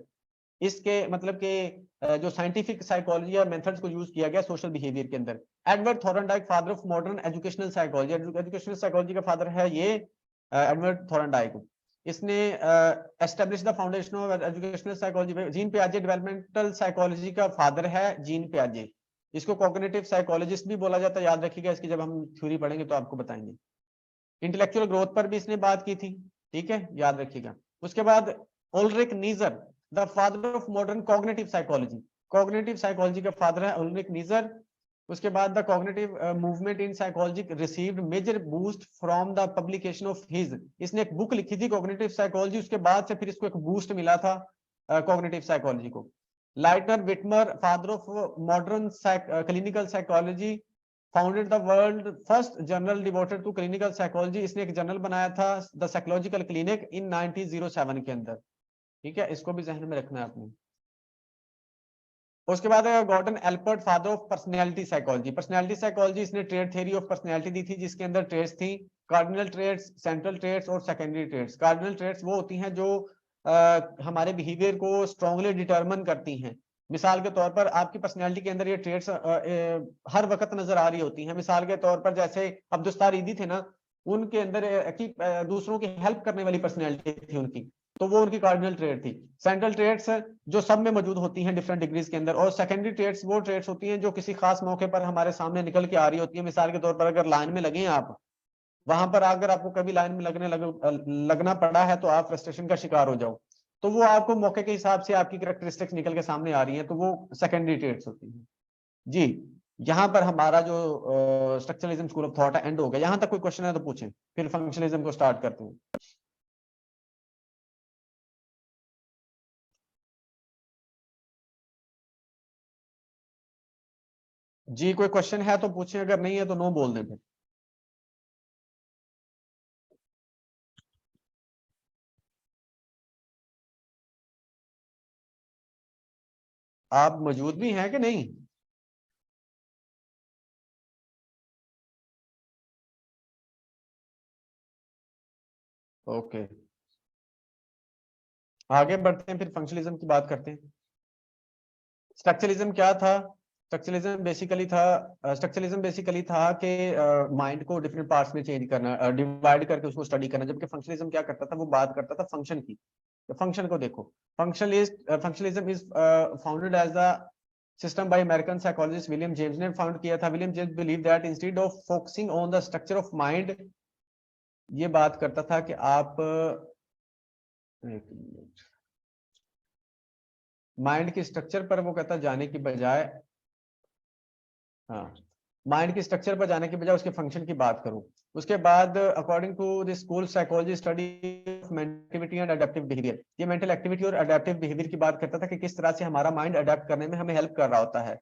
इसके मतलब के जो साइंटिफिक साइकोलॉजी या मेथड्स को यूज किया गया सोशल बिहेवियर के अंदर। Edward Thorndike father of modern educational psychology. Educational psychology का फादर है ये एडवर्ड थॉर्नडाइक। इसने establish the foundation of educational psychology. Jean पियाजे डेवलपमेंटल साइकोलॉजी का फादर है जीन पियाजे। इसको कॉग्निटिव साइकोलॉजिस्ट भी बोला जाता है, याद रखिएगा, इसकी जब हम थ्योरी पढ़ेंगे तो आपको बताएंगे। इंटेलेक्चुअल ग्रोथ पर भी इसने बात की थी, ठीक है, याद रखिएगा। उसके बाद Ulric Neisser the father of modern cognitive psychology. Cognitive psychology का फादर है उल्रिक नीजर। उसके बाद the cognitive movement in psychology received major boost from the publication of his. इसने एक बुक लिखी थी कॉग्निटिव साइकोलॉजी, उसके बाद से फिर इसको एक बूस्ट मिला था कॉग्निटिव साइकोलॉजी को। Lightner Witmer father of modern clinical psychology, founded the world first journal devoted to clinical psychology. इसने एक जर्नल बनाया था द साइकोलॉजिकल क्लिनिक इन 1907 के अंदर, ठीक है। इसको भी जहन में रखना है आपने। उसके बाद Gordon Allport, father of personality psychology. Personality psychology इसने ट्रेड थ्योरी ऑफ पर्सनैलिटी दी थी, जिसके अंदर ट्रेड्स थी कार्डिनल ट्रेड्स, सेंट्रल ट्रेड्स और सेकेंडरी ट्रेड्स। कार्डिनल ट्रेड्स वो होती हैं जो हमारे बिहेवियर को स्ट्रांगली डिटरमिन करती हैं। मिसाल के तौर पर आपकी पर्सनैलिटी के अंदर ये ट्रेड्स हर वक्त नजर आ रही होती हैं। मिसाल के तौर पर जैसे अब्दुस्तार ईदी थे ना, उनके अंदर दूसरों की हेल्प करने वाली पर्सनैलिटी थी उनकी, तो वो उनकी कार्डिनल ट्रेड थी। सेंट्रल ट्रेड्स जो सब में मौजूद होती हैं डिफरेंट डिग्रीज के अंदर, और सेकेंडरी ट्रेड्स वो ट्रेड्स होती हैं जो किसी खास मौके पर हमारे सामने निकल के आ रही होती है। मिसाल के तौर पर अगर लाइन में लगे हैं आप, वहां पर अगर आपको कभी लाइन में लगना पड़ा है तो आप फ्रस्ट्रेशन का शिकार हो जाओ, तो वो आपको मौके के हिसाब से आपकी कैरेक्टरिस्टिक्स निकल के सामने आ रही है, तो वो सेकेंडरी ट्रेड्स होती हैं जी। यहाँ पर हमारा जो स्ट्रक्चरलिज्म स्कूल ऑफ थॉट है एंड हो गया। यहाँ तक कोई क्वेश्चन है तो पूछें, फिर फंक्शनलिज्म को स्टार्ट करते हैं। जी कोई क्वेश्चन है तो पूछें, अगर नहीं है तो नो बोल दें फिर। आप मौजूद भी हैं कि नहीं? ओके, आगे बढ़ते हैं, फिर फंक्शनलिज्म की बात करते हैं। स्ट्रक्चरलिज्म क्या था? स्ट्रक्चरलिज्म बेसिकली था कि माइंड को डिफरेंट पार्ट्स में चेंज करना, डिवाइड करके उसको स्टडी करना, जबकि फंक्शनलिज्म क्या करता था, वो बात करता था फंक्शन की। तो फंक्शन को देखो, functionalism is founded as the system by American psychologist William James ने फाउंड किया था। William James believe that instead of focusing on the structure of mind, ये बात करता था कि आप माइंड के स्ट्रक्चर पर, वो कहता जाने की बजाय, हाँ, माइंड के स्ट्रक्चर पर जाने के बजाय उसके फंक्शन की बात करूं। उसके बाद according to the school psychology study of mental activity and adaptive behaviour, ये मेंटल एक्टिविटी और अडेप्टिव बिहेवियर की बात करता था कि किस तरह से हमारा माइंड अडेप्ट करने में हमें हेल्प कर रहा होता है।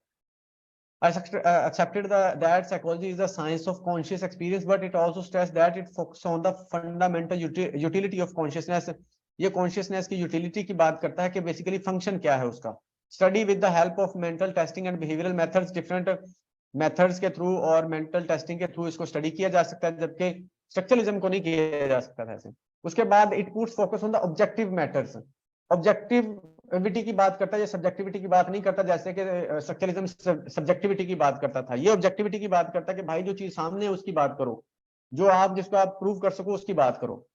Accepted that psychology is the science of conscious experience, but it also stressed that it focuses on the fundamental utility of consciousness. ये consciousness की utility की बात करता है कि basically function क्या है उसका। Study with the help of mental testing and behavioral methods, different methods के through और mental testing के through इसको study किया जा सकता है, जबकि structuralism को नहीं किया जा सकता था ऐसे। उसके बाद it puts focus on the objective matters, objectivity की बात करता है, ये सब्जेक्टिविटी की बात नहीं करता, जैसे कि स्ट्रक्चरलिज्म सब्जेक्टिविटी की बात करता था। ये ऑब्जेक्टिविटी की बात करता है कि भाई जो चीज सामने है उसकी बात करो, जो आप जिसको आप प्रूव कर सको उसकी बात करो।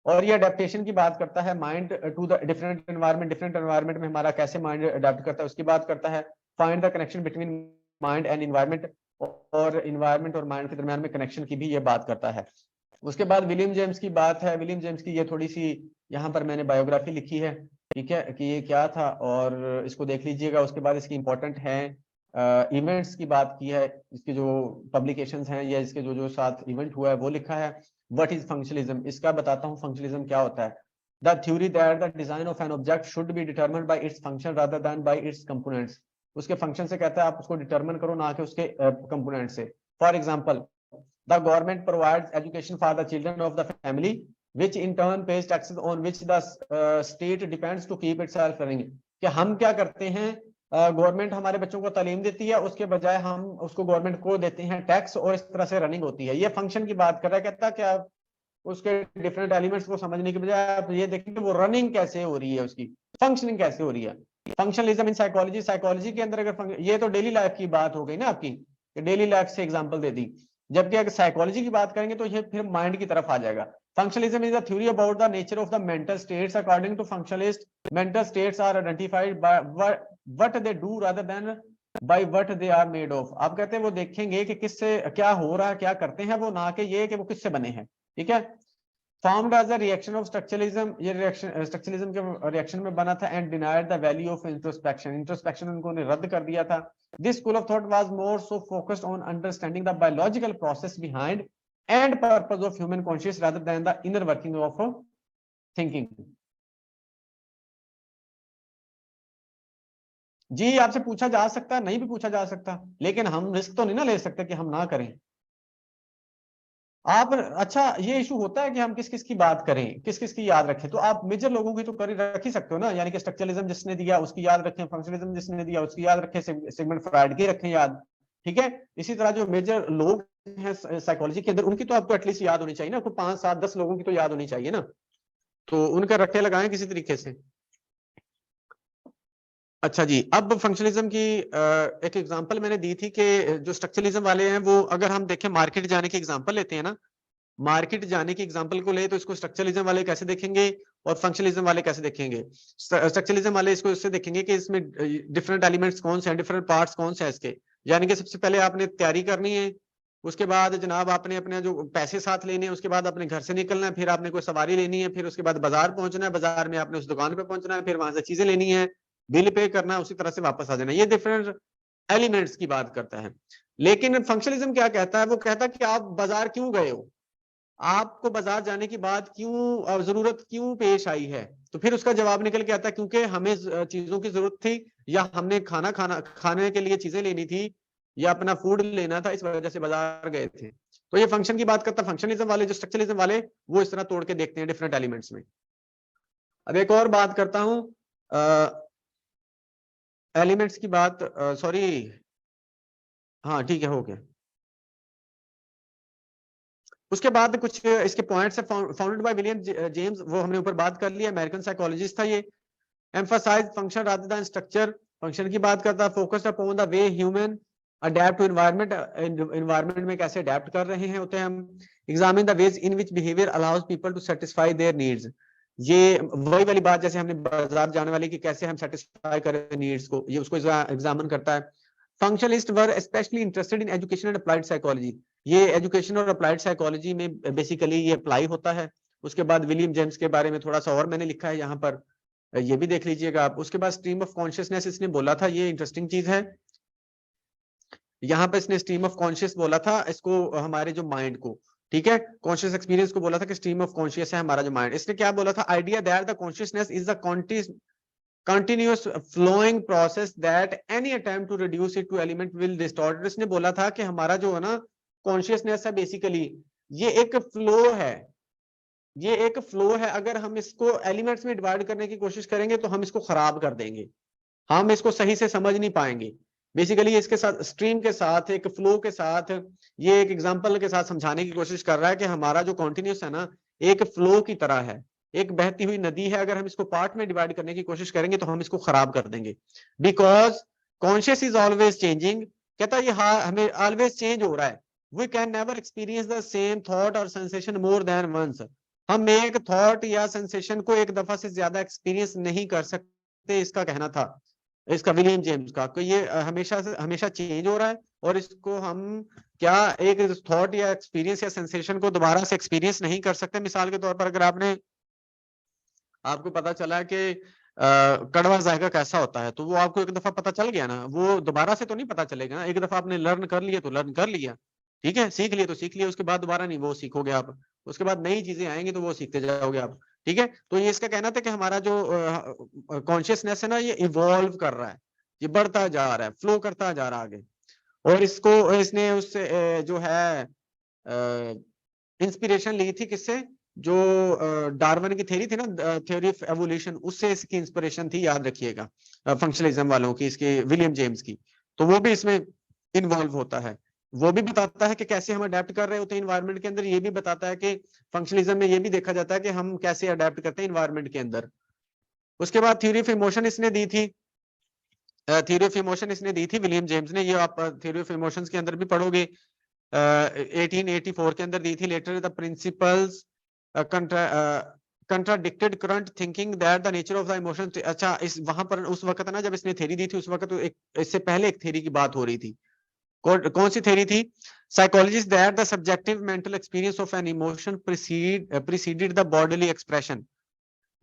और ये अडेप्टेशन की बात करता है, mind to the different environment, different environment में हमारा कैसे माइंड अडेप्ट करता है उसकी बात करता है। Find the connection between mind and environment, और इन्वायरमेंट और माइंड के दरमियान में कनेक्शन की भी ये बात करता है। उसके बाद विलियम जेम्स की बात है। विलियम जेम्स की ये थोड़ी सी यहाँ पर मैंने बायोग्राफी लिखी है, ठीक है, कि ये क्या था, और इसको देख लीजिएगा। उसके बाद इसकी इंपॉर्टेंट है इवेंट्स की बात की है, इसके जो पब्लिकेशंस हैं या इसके जो जो साथ इवेंट हुआ है वो लिखा है। व्हाट इज फंक्शनलिज्म, इसका बताता हूँ फंक्शनलिज्म क्या होता है। The theory that the design of an object should be determined bye its function rather than bye it's components. उसके फंक्शन से कहता है आप उसको डिटरमिन करो, ना कि उसके कंपोनेंट से। For example, the government provides education for the children of the family, which in turn pays taxes on which the state depends to keep itself running। कि हम क्या करते हैं, गवर्नमेंट हमारे बच्चों को तालीम देती है, उसके बजाय हम उसको गवर्नमेंट को देते हैं टैक्स, और इस तरह से रनिंग होती है। ये फंक्शन की बात कर रहा है, कहता है कि आप उसके डिफरेंट एलिमेंट्स को समझने के बजाय आप ये देखेंगे वो रनिंग कैसे हो रही है, उसकी फंक्शनिंग कैसे हो रही है। फंक्शनलिज्म इन साइकोलॉजी, साइकोलॉजी के अंदर अगर ये तो डेली लाइफ की बात हो गई ना आपकी, डेली लाइफ से एग्जांपल दे दी। जबकि अगर साइकोलॉजी की बात करेंगे तो ये फिर माइंड की तरफ आ जाएगा। Functionalism is the theory about the nature of the mental states. According to functionalist, mental states are identified by what they do rather than by what they are made of. आप कहते हैं वो देखेंगे कि किससे क्या हो रहा है, क्या करते हैं वो, ना कि ये कि वो किससे बने हैं, ठीक है। formed as a reaction of structuralism, ये रिएक्शन स्ट्रक्चरलिज्म के रिएक्शन में बना था, and denied the value of introspection, introspection उनको ने रद्द कर दिया था। This school of thought was more so focused on understanding the biological process behind and purpose of human conscious rather than the inner working of thinking. जी आपसे पूछा जा सकता है, नहीं भी पूछा जा सकता, लेकिन हम रिस्क तो नहीं ना ले सकते कि हम ना करें। आप अच्छा, ये इशू होता है कि हम किस किस की बात करें, किस किस की याद रखें, तो आप मेजर लोगों की तो कर रख ही सकते हो ना, यानी कि स्ट्रक्चरलिज्म जिसने दिया उसकी याद रखें, फंक्शनलिज्म जिसने दिया उसकी याद रखें, सिगमंड फ्राइड की रखें याद, ठीक है। इसी तरह जो मेजर लोग हैं साइकोलॉजी के अंदर, उनकी तो आपको एटलीस्ट याद होनी चाहिए ना, आपको 5 7 10 लोगों की तो याद होनी चाहिए ना, तो उनका रट्टे लगाएं किसी तरीके से। अच्छा जी, अब फंक्शनलिज्म की एक एग्जांपल मैंने दी थी कि जो स्ट्रक्चरलिज्म वाले हैं वो, अगर हम देखें मार्केट जाने की एग्जांपल लेते हैं ना, मार्केट जाने की एग्जांपल को ले तो इसको स्ट्रक्चरलिज्म वाले कैसे देखेंगे और फंक्शनलिज्म वाले कैसे देखेंगे। स्ट्रक्चरलिज्म वाले इसको इससे देखेंगे कि इसमें डिफरेंट एलिमेंट्स कौन से हैं, डिफरेंट पार्ट्स कौन से हैं इसके, यानी कि सबसे पहले आपने तैयारी करनी है, उसके बाद जनाब आपने अपने जो पैसे साथ लेने हैं, उसके बाद अपने घर से निकलना है, फिर आपने कोई सवारी लेनी है, फिर उसके बाद बाजार पहुंचना है, बाजार में आपने उस दुकान पे पहुंचना है, फिर वहां से चीजें लेनी है, बिल पे करना है, उसी तरह से वापस आ जाना है। ये डिफरेंट एलिमेंट्स की बात करता है। लेकिन फंक्शनलिज्म क्या कहता है, वो कहता है कि आप बाजार क्यों गए हो, आपको बाजार जाने की बात क्यों, जरूरत क्यों पेश आई है, तो फिर उसका जवाब निकल के आता है क्योंकि हमें चीजों की जरूरत थी, या हमने खाने के लिए चीजें लेनी थी, या अपना फूड लेना था, इस वजह से बाजार गए थे। तो ये फंक्शन की बात करता है फंक्शनलिज्म वाले, जो स्ट्रक्चरलिज्म वाले वो इस तरह तोड़ के देखते हैं डिफरेंट एलिमेंट्स में। अब एक और बात करता हूं एलिमेंट्स की बात, सॉरी, हाँ ठीक है, हो गया। उसके बाद कुछ इसके पॉइंट्स है, फाउंडेड बाय विलियम जेम्स, वो हमने ऊपर बात कर लिया, अमेरिकन साइकोलॉजिस्ट था ये। Emphasise function rather than structure, function की बात करता है, focused upon the way human adapt to environment, environment में कैसे अडेप्ट कर रहे हैं होते हैं हम। Examine the ways in which behaviour allows people to satisfy their needs, ये वही वाली बात जैसे हमने बाजार जाने वाली कि कैसे हम सेटिस्फाई करें नीड्स को, ये उसको एग्जामिन करता है। Functionalist were specially interested in education and applied psychology, ये एजुकेशन और अप्लाइड साइकोलॉजी में बेसिकली ये अप्लाई होता है। उसके बाद विलियम जेम्स के बारे में थोड़ा सा और मैंने लिखा है यहाँ पर, ये भी देख लीजिएगा आप। उसके बाद स्ट्रीम ऑफ कॉन्शियसनेस इसने बोला था, ये इंटरेस्टिंग चीज है, यहाँ पे इसने स्ट्रीम ऑफ कॉन्शियस बोला था इसको, हमारे जो माइंड को, ठीक है, कॉन्शियस एक्सपीरियंस को बोला था कि स्ट्रीम ऑफ कॉन्शियस है हमारा जो माइंड। इसने क्या बोला था, idea that the consciousness is the continuous flowing process that any attempt to reduce it to element will distort it। इसने बोला था कि हमारा जो है ना कॉन्शियसनेस है बेसिकली ये एक फ्लो है, ये एक फ्लो है, अगर हम इसको एलिमेंट्स में डिवाइड करने की कोशिश करेंगे तो हम इसको खराब कर देंगे, हम इसको सही से समझ नहीं पाएंगे। बेसिकली इसके साथ स्ट्रीम के साथ एक फ्लो के साथ ये एक एग्जांपल के साथ समझाने की कोशिश कर रहा है कि हमारा जो कॉन्टिन्यूस है ना एक फ्लो की तरह है, एक बहती हुई नदी है, अगर हम इसको पार्ट में डिवाइड करने की कोशिश करेंगे तो हम इसको खराब कर देंगे। Because conscious is always changing, कहता है ये हमें ऑलवेज चेंज हो रहा है। We can never experience the same thought और सेंसेशन मोर देन वंस, हम एक थॉट या सेंसेशन को एक दफा से ज्यादा एक्सपीरियंस नहीं कर सकते, इसका कहना था, इसका विलियम जेम्स का, तो ये हमेशा से हमेशा चेंज हो रहा है, और इसको हम क्या एक थॉट या एक्सपीरियंस या सेंसेशन को दोबारा से एक्सपीरियंस नहीं कर सकते। मिसाल के तौर पर अगर आपको पता चला कि कड़वा जायका कैसा होता है, तो वो आपको एक दफा पता चल गया ना, वो दोबारा से तो नहीं पता चलेगा ना, एक दफा आपने लर्न कर लिया तो लर्न कर लिया, ठीक है, सीख लिया तो सीख लिया, उसके बाद दोबारा नहीं वो सीखोगे आप, उसके बाद नई चीजें आएंगी तो वो सीखते जाओगे आप, ठीक है। तो ये इसका कहना था कि हमारा जो कॉन्शियसनेस है ना ये इवॉल्व कर रहा है, ये बढ़ता जा रहा है, फ्लो करता जा रहा है आगे। और इसको इसने उससे जो है इंस्पिरेशन ली थी किससे, जो डार्विन की थ्योरी थी ना, थ्योरी ऑफ एवोल्यूशन, उससे इसकी इंस्पिरेशन थी, याद रखिएगा, फंक्शनलिज्म वालों की, इसके विलियम जेम्स की। तो वो भी इसमें इन्वॉल्व होता है, वो भी बताता है कि कैसे हम अडेप्ट कर रहे होते हैं इन्वायरमेंट के अंदर, ये भी बताता है कि फंक्शनलिज्म में ये भी देखा जाता है कि हम कैसे अडेप्ट करते हैं इन्वायरमेंट के अंदर। उसके बाद थ्योरी ऑफ इमोशन इसने दी थी, थ्योरी ऑफ इमोशन इसने दी थी विलियम जेम्स ने, ये आप थ्योरी ऑफ इमोशंस के अंदर भी पढ़ोगे, 1884 के अंदर दी थी। Later the principles contradicted current thinking that the nature of the emotion. अच्छा, इस वहां पर उस वक्त ना जब इसने थ्योरी दी थी, उस वक्त तो एक इससे पहले एक थ्योरी की बात हो रही थी, कौन सी थ्योरी थी, psychologist that the subjective mental experience of an emotion preceded the bodily expression.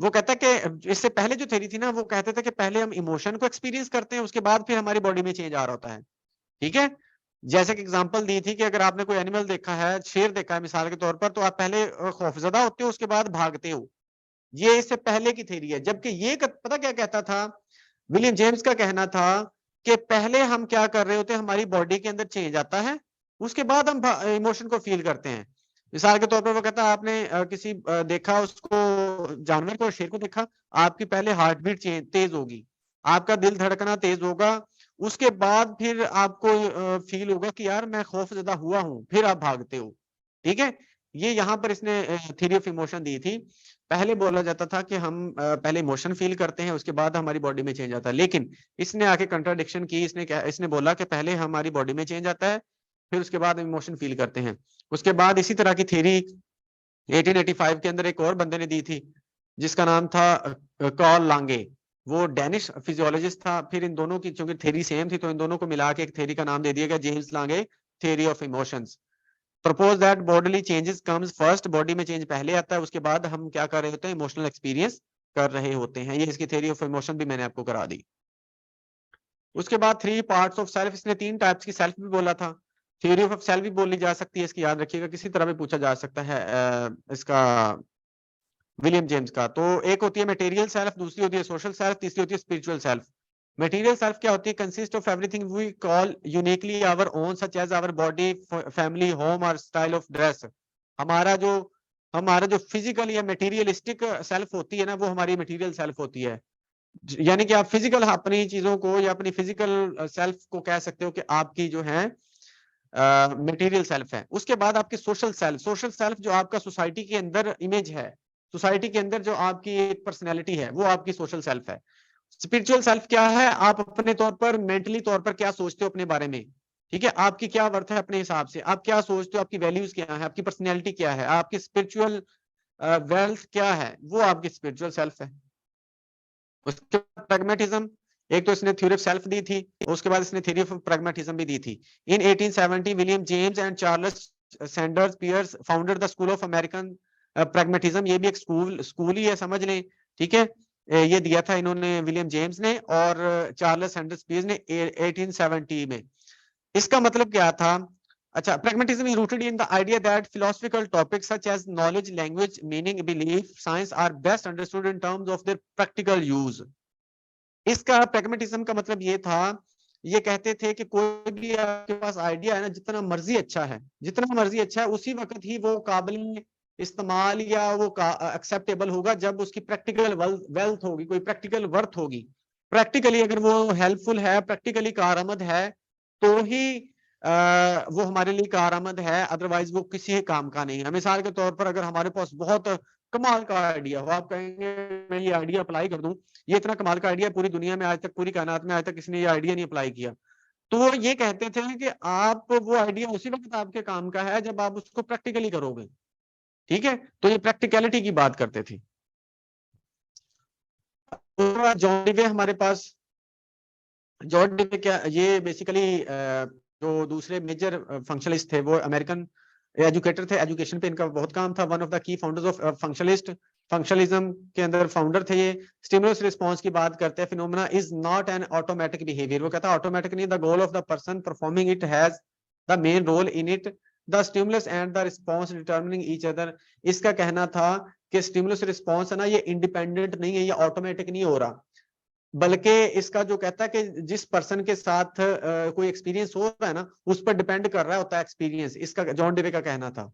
वो कहता है कि इससे पहले जो थ्योरी थी ना, वो कहते थे कि पहले हम इमोशन को एक्सपीरियंस करते हैं, उसके बाद फिर हमारी बॉडी में चेंज आ रहा होता है, ठीक है। जैसे कि एग्जांपल दी थी कि अगर आपने कोई एनिमल देखा है, शेर देखा है मिसाल के तौर पर, तो आप पहले खौफजदा होते हो, उसके बाद भागते हो, ये इससे पहले की थ्योरी है। जबकि ये पता क्या कहता था, विलियम जेम्स का कहना था कि पहले हम क्या कर रहे होते हैं, हमारी बॉडी के अंदर चेंज आता है, उसके बाद हम इमोशन को फील करते हैं। मिसाल के तौर पर वो कहता है आपने किसी देखा उसको, जानवर को, शेर को देखा, आपकी पहले हार्ट बीट तेज होगी, आपका दिल धड़कना तेज होगा, उसके बाद फिर आपको फील होगा कि यार मैं खौफजदा हुआ हूं, फिर आप भागते हो। ठीक है, ये यहाँ पर इसने थ्योरी ऑफ इमोशन दी थी। पहले बोला जाता था कि हम पहले इमोशन फील करते हैं, उसके बाद हमारी बॉडी में चेंज आता है, लेकिन इसने आके कंट्राडिक्शन की। इसने बोला कि पहले हमारी बॉडी में चेंज आता है, फिर उसके बाद इमोशन फील करते हैं। उसके बाद इसी तरह की थ्योरी 1885 के अंदर एक और बंदे ने दी थी, जिसका नाम था कार्ल लांगे। वो डेनिश फिजियोलॉजिस्ट था। फिर इन दोनों की चूंकि थ्योरी सेम थी, तो इन दोनों को मिला के एक थ्योरी का नाम दे दिया गया, James Lange theory of emotions. Propose that bodily changes comes first, body में चेंज पहले आता है, उसके बाद हम क्या कर रहे होते हैं, इमोशनल एक्सपीरियंस कर रहे होते हैं। ये इसकी थ्योरी ऑफ इमोशन भी मैंने आपको करा दी। उसके बाद 3 पार्ट्स ऑफ सेल्फ, इसने 3 टाइप्स की सेल्फ भी बोला था। थ्योरी ऑफ सेल्फ भी बोली जा सकती है, इसकी याद रखिएगा, किसी तरह भी पूछा जा सकता है इसका विलियम जेम्स का। तो एक होती है मटेरियल सेल्फ, दूसरी होती है सोशल सेल्फ, तीसरी होती है स्पिरिचुअल सेल्फ। मटेरियल सेल्फ क्या होती है, consist of everything we call uniquely our own, such as our body, family, home और स्टाइल ऑफ ड्रेस। हमारा जो हमारा जो फिजिकल या मटेरियलिस्टिक सेल्फ होती है ना, वो हमारी मटेरियल सेल्फ होती है। यानी कि आप फिजिकल अपनी चीजों को या अपनी फिजिकल सेल्फ को कह सकते हो कि आपकी जो है मटेरियल सेल्फ है। उसके बाद आपकी सोशल सेल्फ, सोशल सेल्फ जो आपका सोसाइटी के अंदर इमेज है, सोसाइटी के अंदर जो आपकी एक पर्सनैलिटी है, वो आपकी सोशल सेल्फ है। स्पिरिचुअल सेल्फ क्या है, आप अपने तौर पर मेंटली तौर पर क्या सोचते हो अपने बारे में। ठीक है, आपकी क्या वर्थ है अपने हिसाब से, आप क्या सोचते हो, आपकी वैल्यूज क्या है, आपकी पर्सनैलिटी क्या है, आपकी स्पिरिचुअल वेल्थ क्या है, वो आपकी स्पिरिचुअल सेल्फ है। उसके बाद प्रैग्मेटिज्म, एक तो इसने थ्योरी ऑफ सेल्फ दी थी, उसके बाद इसने थ्योरी ऑफ प्रैग्मेटिज्म भी दी थी। In 1870 William James and Charles Sanders Peirce founded the school of American pragmatism. ये भी एक स्कूल ही है, समझ लें। ठीक है, ये दिया था इन्होंने विलियम जेम्स ने और चार्ल्स सैंडर्स पियर्स ने 1870 में। इसका मतलब क्या था, अच्छा, pragmatism is rooted in the idea that philosophical topics such as knowledge, language, meaning, belief, science are best understood in terms of their practical use. इसका pragmatism का मतलब ये था, ये कहते थे कि कोई भी आपके पास आइडिया है ना, जितना मर्जी अच्छा है, जितना मर्जी अच्छा है, उसी वक्त ही वो काबिल इस्तेमाल या वो एक्सेप्टेबल होगा जब उसकी प्रैक्टिकल वेल्थ होगी, कोई प्रैक्टिकल वर्थ होगी। प्रैक्टिकली अगर वो हेल्पफुल है, प्रैक्टिकली कारआमद है, तो ही वो हमारे लिए कारआमद है, अदरवाइज वो किसी काम का नहीं है। मिसाल के तौर पर अगर हमारे पास बहुत कमाल का आइडिया हो, आप कहेंगे मैं ये आइडिया अप्लाई कर दूं, ये इतना कमाल का आइडिया पूरी दुनिया में आज तक, पूरी कायनात में आज तक किसी ने ये आइडिया नहीं अप्लाई किया, तो वो ये कहते थे कि आप वो आइडिया उसी वक्त आपके काम का है जब आप उसको प्रैक्टिकली करोगे। ठीक है, तो ये प्रैक्टिकलिटी की बात करते थे। जॉन डीवे हमारे पास, जॉन डीवे क्या, ये बेसिकली जो दूसरे मेजर फंक्शनलिस्ट थे, वो अमेरिकन एजुकेटर थे, एजुकेशन पे इनका बहुत काम था। One of the key founders of functionalist, functionalism के अंदर फाउंडर थे ये। स्टिमुलस रिस्पांस की बात करते हैं, phenomena is not an automatic behaviour. वो कहता है ऑटोमेटिक नहीं, the goal of the person performing it has the main role in it, the stimulus and the response determining each other. इसका कहना था कि स्टिमुलस रिस्पांस है ना, ये इंडिपेंडेंट नहीं है, ये ऑटोमेटिक नहीं हो रहा, बल्कि इसका जो कहता है कि जिस पर्सन के साथ कोई एक्सपीरियंस हो रहा है ना, उस पर डिपेंड कर रहा होता है एक्सपीरियंस। इसका जॉन डीवे का कहना था,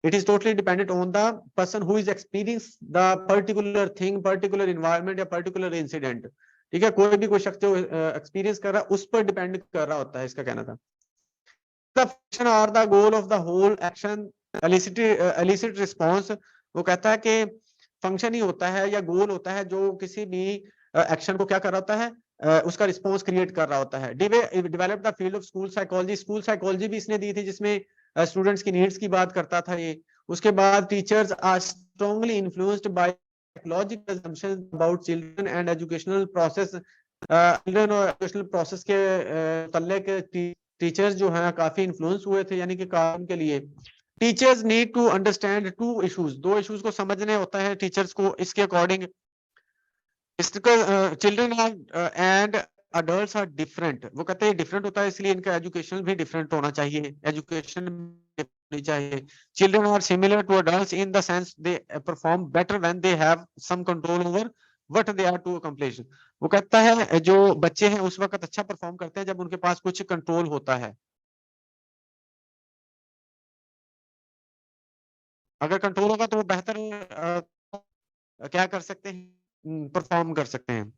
it is totally dependent on the person who is experience the particular thing, particular environment या पर्टिकुलर इंसिडेंट। ठीक है, कोई भी कोई शख्स जो एक्सपीरियंस कर रहा है उस पर डिपेंड कर रहा होता है, इसका कहना था। द फंक्शन और the goal of the whole action elicit response. वो कहता है कि फंक्शन ही होता है या गोल होता है जो किसी भी एक्शन को क्या कर रहा होता है, उसका रिस्पॉन्स क्रिएट कर रहा होता है। Develop the field of school psychology, school psychology भी इसने दी थी, जिसमें स्टूडेंट्स की नीड्स की बात करता था ये। उसके बाद teachers are strongly influenced by psychological assumptions about children and educational process। Children और एजुकेशनल प्रोसेस के मतलब टीचर्स जो है काफी इन्फ्लुएंस हुए थे, यानी कि काम के लिए। Teachers need to understand two issues, दो इश्यूज को समझने होता है टीचर्स को, इसके अकॉर्डिंग। इसका children and adults are different. वो कहते हैं डिफरेंट होता है, इसलिए इनका एजुकेशन भी डिफरेंट होना चाहिए, एजुकेशन होनी चाहिए। Children are similar to adults in the sense they perform better when they have some control over what they are to accomplish. वो कहता है जो बच्चे हैं उस वक्त अच्छा परफॉर्म करते हैं जब उनके पास कुछ कंट्रोल होता है। अगर कंट्रोल होगा तो वो बेहतर क्या कर सकते हैं, परफॉर्म कर सकते हैं।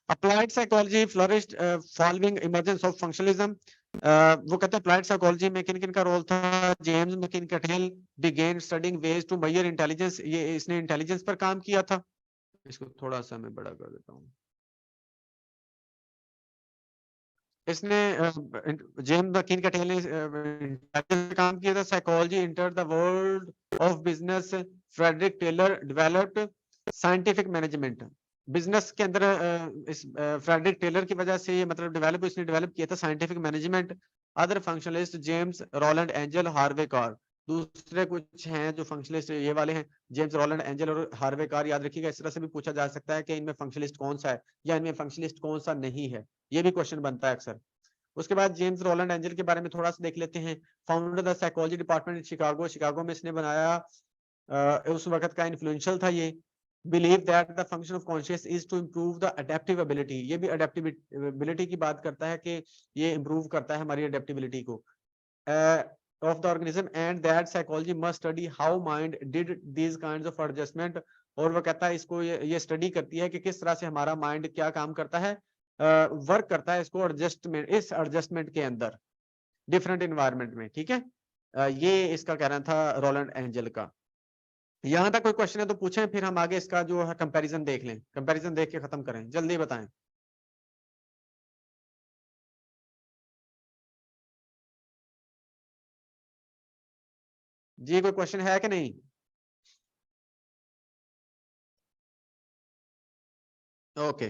Applied psychology flourished following emergence of functionalism. वो कहते हैं अप्लाइड साइकोलॉजी में किन किन का रोल था। James McKeen Cattell began studying ways to measure intelligence, ये इसने इंटेलिजेंस पर काम किया था। इसको थोड़ा सा मैं बड़ा कर देता हूँ। इसने जेम्स मैककिन-कैटेल ने इंटेलिजेंस पे काम किया था। Psychology enter the world of business, Frederick Taylor developed scientific management. Business के अंदर इस फ्रेडरिक टेलर की वजह से ये मतलब इसने डेवलप किया था scientific management. Other functionalist James Rowland Angell Harvey Carr. दूसरे कुछ हैं जो फंक्शनलिस्ट ये वाले हैं, जेम्स रोलैंड एंजल और हार्वे कार। याद रखिएगा, इस तरह से भी पूछा जा सकता है कि इनमें फंक्शनलिस्ट कौन सा है या इनमें फंक्शनलिस्ट कौन सा नहीं है, ये भी क्वेश्चन बनता है अक्सर। उसके बाद जेम्स रोलैंड एंजल के बारे में थोड़ा सा देख लेते हैं। Founder the psychology department in Chicago, Chicago में इसने बनाया। उस वक्त का इन्फ्लुएंशियल था ये। Believe that the function of conscious is to improve the adaptive ability, ये भी अडेप्टिबिलिटी की बात करता है कि ये इम्प्रूव करता है हमारी अडेप्टिबिलिटी को of the organism, and that psychology must study how mind did these kinds of adjustment. और वो कहता है इसको ये स्टडी करती है कि किस तरह से हमारा माइंड क्या काम करता है, वर्क करता है इसको एडजस्टमेंट, इस एडजस्टमेंट के अंदर डिफरेंट इन्वायरमेंट में। ठीक है, ये इसका कहना था रोलैंड एंजल का। यहां तक कोई क्वेश्चन है तो पूछें, फिर हम आगे इसका जो है कंपैरिजन देख लें, कंपैरिजन देख के खत्म करें, जल्दी बताएं। जी कोई क्वेश्चन है कि नहीं? ओके,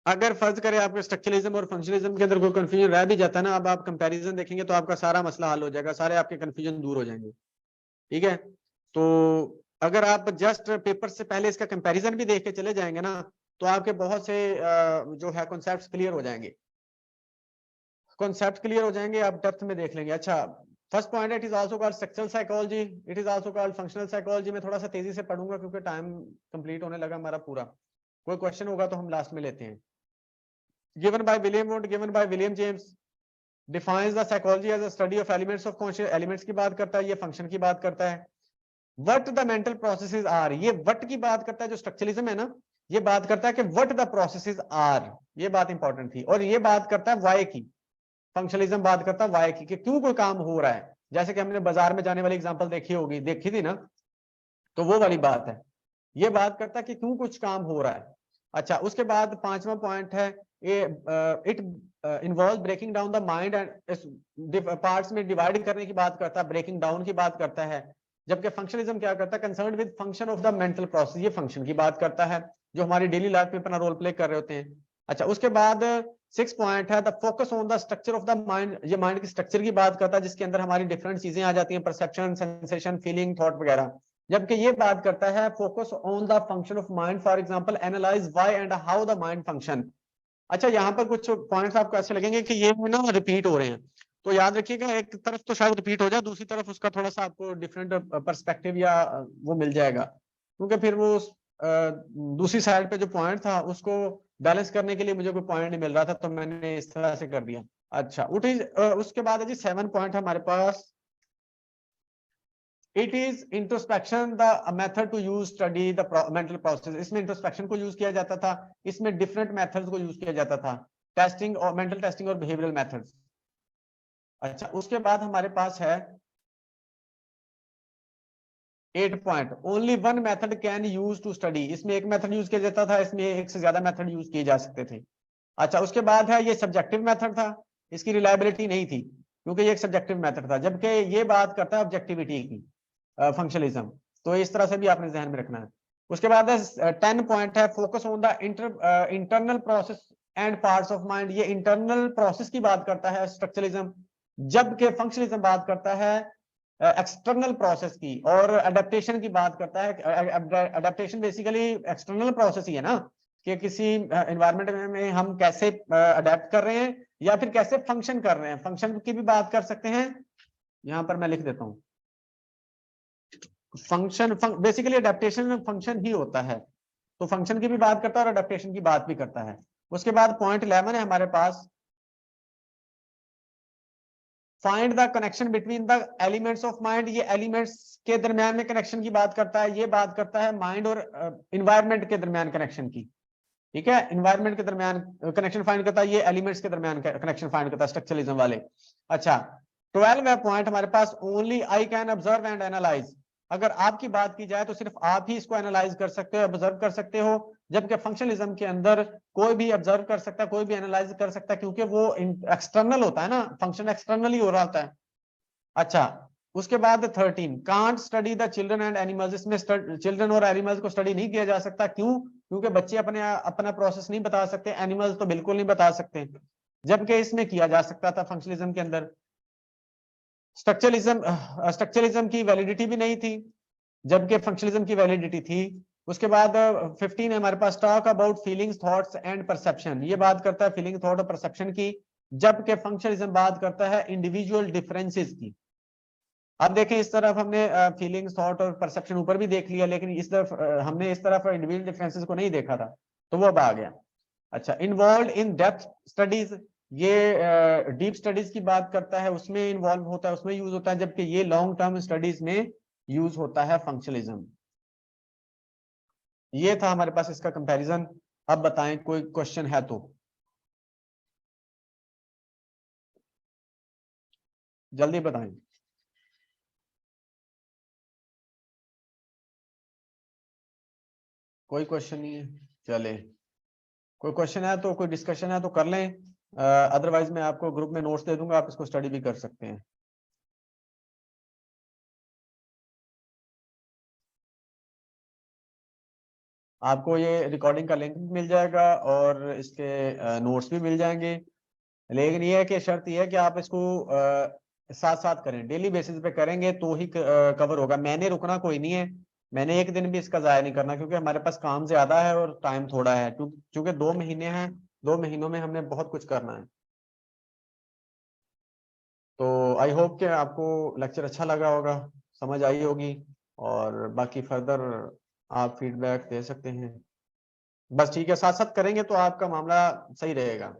अगर फर्ज करें आपके स्ट्रक्चरलिज्म और फंक्शनलिज्म के अंदर कोई कंफ्यूजन रह भी जाता है ना, अब आप कंपैरिजन देखेंगे तो आपका सारा मसला हल हो जाएगा, सारे आपके कंफ्यूजन दूर हो जाएंगे। ठीक है, तो अगर आप जस्ट पेपर से पहले इसका कंपैरिजन भी देख के चले जाएंगे ना, तो आपके बहुत से जो है कॉन्सेप्ट्स क्लियर हो जाएंगे, कॉन्सेप्ट क्लियर हो जाएंगे, आप डेप्थ में देख लेंगे। अच्छा, first point, it is also called structural psychology, it is also called functional psychology. मैं थोड़ा सा तेजी से पढ़ूंगा क्योंकि टाइम कंप्लीट होने लगा हमारा पूरा। कोई क्वेश्चन होगा तो हम लास्ट में लेते हैं। Given by William Wundt, given by William James, defines the psychology as a study of elements of conscious, elements की बात करता है, ये फंक्शन की बात करता है। What the mental processes are, ये व्हाट की बात करता है, जो स्ट्रक्चरलिज्म है ना, ये बात करता है कि व्हाट द प्रोसेसेस आर, ये बात इंपॉर्टेंट थी। और ये बात करता है वाई की, फंक्शनलिज्म बात करता है वाई की, कि क्यों कोई काम हो रहा है। जैसे कि हमने बाजार में जाने वाली एग्जांपल देखी होगी, देखी थी ना, तो वो वाली बात है। ये बात करता है कि क्यों कुछ काम हो रहा है। अच्छा, उसके बाद पांचवा पॉइंट है, it involve breaking down the mind and parts में डिवाइड करने की बात करता है, ब्रेकिंग डाउन की बात करता है। जबकि फंक्शनलिज्म क्या करता है, concern with function of the mental process, ये फंक्शन की बात करता है जो हमारी डेली लाइफ में अपना रोल प्ले कर रहे होते हैं। अच्छा, उसके बाद सिक्स पॉइंट है, the focus on the structure of the mind, ये माइंड की स्ट्रक्चर की बात करता है जिसके अंदर हमारी डिफरेंट चीजें आ जाती हैं, परसेप्शन, सेंसेशन, फीलिंग, थॉट वगैरह। जबकि ये बात करता है focus on the function of mind, for example analyse why and how the mind function. अच्छा, यहाँ पर कुछ पॉइंट्स आपको ऐसे लगेंगे कि ये ना रिपीट हो रहे हैं, तो याद रखिएगा, एक तरफ तो शायद रिपीट हो जाए, दूसरी तरफ उसका थोड़ा सा आपको डिफरेंट पर्सपेक्टिव या वो मिल जाएगा, क्योंकि फिर वो दूसरी साइड पे जो पॉइंट था उसको बैलेंस करने के लिए मुझे कोई पॉइंट नहीं मिल रहा था, तो मैंने इस तरह से कर दिया। अच्छा, उसके बाद है जी 7 पॉइंट हमारे पास, it is introspection the method to use study the mental process. इसमें इंट्रोस्पेक्शन को यूज किया जाता था, इसमें डिफरेंट मेथड्स को यूज किया जाता था, टेस्टिंग और मेंटल टेस्टिंग और बिहेवियरल मेथड्स। अच्छा, उसके बाद हमारे पास है 8 point, only one method can use to study, इसमें एक मेथड यूज किया जाता था, इसमें एक से ज्यादा मेथड यूज किए जा सकते थे। अच्छा, उसके बाद है ये सब्जेक्टिव मेथड था, इसकी रिलायबिलिटी नहीं थी क्योंकि ये एक सब्जेक्टिव मेथड था, जबकि ये बात करता है ऑब्जेक्टिविटी की, फंक्शनलिज्म। तो इस तरह से भी आपने ध्यान में रखना है। उसके बाद 10 पॉइंट है, focus on the internal process and parts of mind, ये इंटरनल प्रोसेस की बात करता है स्ट्रक्चरलिज्म, जबकि फंक्शनलिज्म बात करता है एक्सटर्नल प्रोसेस की, और अडेप्टेशन की बात करता है। अडेप्टेशन बेसिकली एक्सटर्नल प्रोसेस ही है ना, कि किसी एनवायरनमेंट में हम कैसे अडेप्ट कर रहे हैं या फिर कैसे फंक्शन कर रहे हैं, फंक्शन की भी बात कर सकते हैं। यहां पर मैं लिख देता हूं, फंक्शन बेसिकली अडेप्टेशन में फंक्शन ही होता है, तो फंक्शन की भी बात करता है और अडेप्टेशन की बात भी करता है। उसके बाद पॉइंट 11 है हमारे पास, find the connection between the elements of mind, ये एलिमेंट्स के दरमियान में कनेक्शन की बात करता है, ये बात करता है माइंड और इन्वायरमेंट के दरमियान कनेक्शन की। ठीक है, इन्वायरमेंट के दरमियान कनेक्शन फाइंड करता है, ये एलिमेंट्स के दरमियान कनेक्शन फाइंड करता है स्ट्रक्चरलिज्म वाले। अच्छा 12वां पॉइंट हमारे पास, only I can observe and analyse. अगर आपकी बात की जाए तो सिर्फ आप ही इसको एनालाइज कर सकते हो, ऑब्जर्व कर सकते हो, जबकि फंक्शनलिज्म के अंदर कोई भी ऑब्जर्व कर सकता है, कोई भी एनालाइज कर सकता है, क्योंकि वो एक्सटर्नल होता है ना, फंक्शन एक्सटर्नली हो रहा होता है। अच्छा उसके बाद 13, can't study the children and animals, इसमें चिल्ड्रन और एनिमल्स को स्टडी नहीं किया जा सकता। क्यों? क्योंकि बच्चे अपना प्रोसेस नहीं बता सकते, एनिमल्स तो बिल्कुल नहीं बता सकते, जबकि इसमें किया जा सकता था फंक्शनलिज्म के अंदर। स्ट्रक्चरलिज्म की वैलिडिटी भी नहीं थी, जबकि फंक्शनलिज्म की वैलिडिटी थी। उसके बाद 15 है हमारे पास, talk about feelings thoughts and perception, ये बात करता है फीलिंग थॉट और परसेप्शन की, जबकि फंक्शनलिज्म बात करता है इंडिविजुअल डिफरेंसेस की। अब देखें इस तरफ हमने फीलिंग्स थॉट और परसेप्शन ऊपर भी देख लिया, लेकिन इस तरफ हमने इस तरफ इंडिविजुअल डिफरेंसेस को नहीं देखा था, तो वो अब आ गया। अच्छा इन्वॉल्व इन डेप्थ स्टडीज, ये डीप स्टडीज की बात करता है, उसमें इन्वॉल्व होता है, उसमें यूज होता है, जबकि ये लॉन्ग टर्म स्टडीज में यूज होता है फंक्शनलिज्म। ये था हमारे पास इसका कंपैरिजन। अब बताएं कोई क्वेश्चन है तो जल्दी बताएं। कोई क्वेश्चन नहीं है, चले कोई क्वेश्चन है तो, कोई डिस्कशन है तो कर लें, अदरवाइज मैं आपको ग्रुप में नोट्स दे दूंगा, आप इसको स्टडी भी कर सकते हैं। आपको ये रिकॉर्डिंग का लिंक भी मिल जाएगा और इसके नोट्स भी मिल जाएंगे, लेकिन ये है कि शर्त ये है कि आप इसको साथ साथ करें, डेली बेसिस पे करेंगे तो ही कवर होगा। मैंने रुकना कोई नहीं है, मैंने एक दिन भी इसका जाया नहीं करना, क्योंकि हमारे पास काम ज्यादा है और टाइम थोड़ा है, क्योंकि 2 महीने हैं, 2 महीनों में हमने बहुत कुछ करना है। तो आई होप कि आपको लेक्चर अच्छा लगा होगा, समझ आई होगी, और बाकी फर्दर आप फीडबैक दे सकते हैं। बस ठीक है, साथ साथ करेंगे तो आपका मामला सही रहेगा।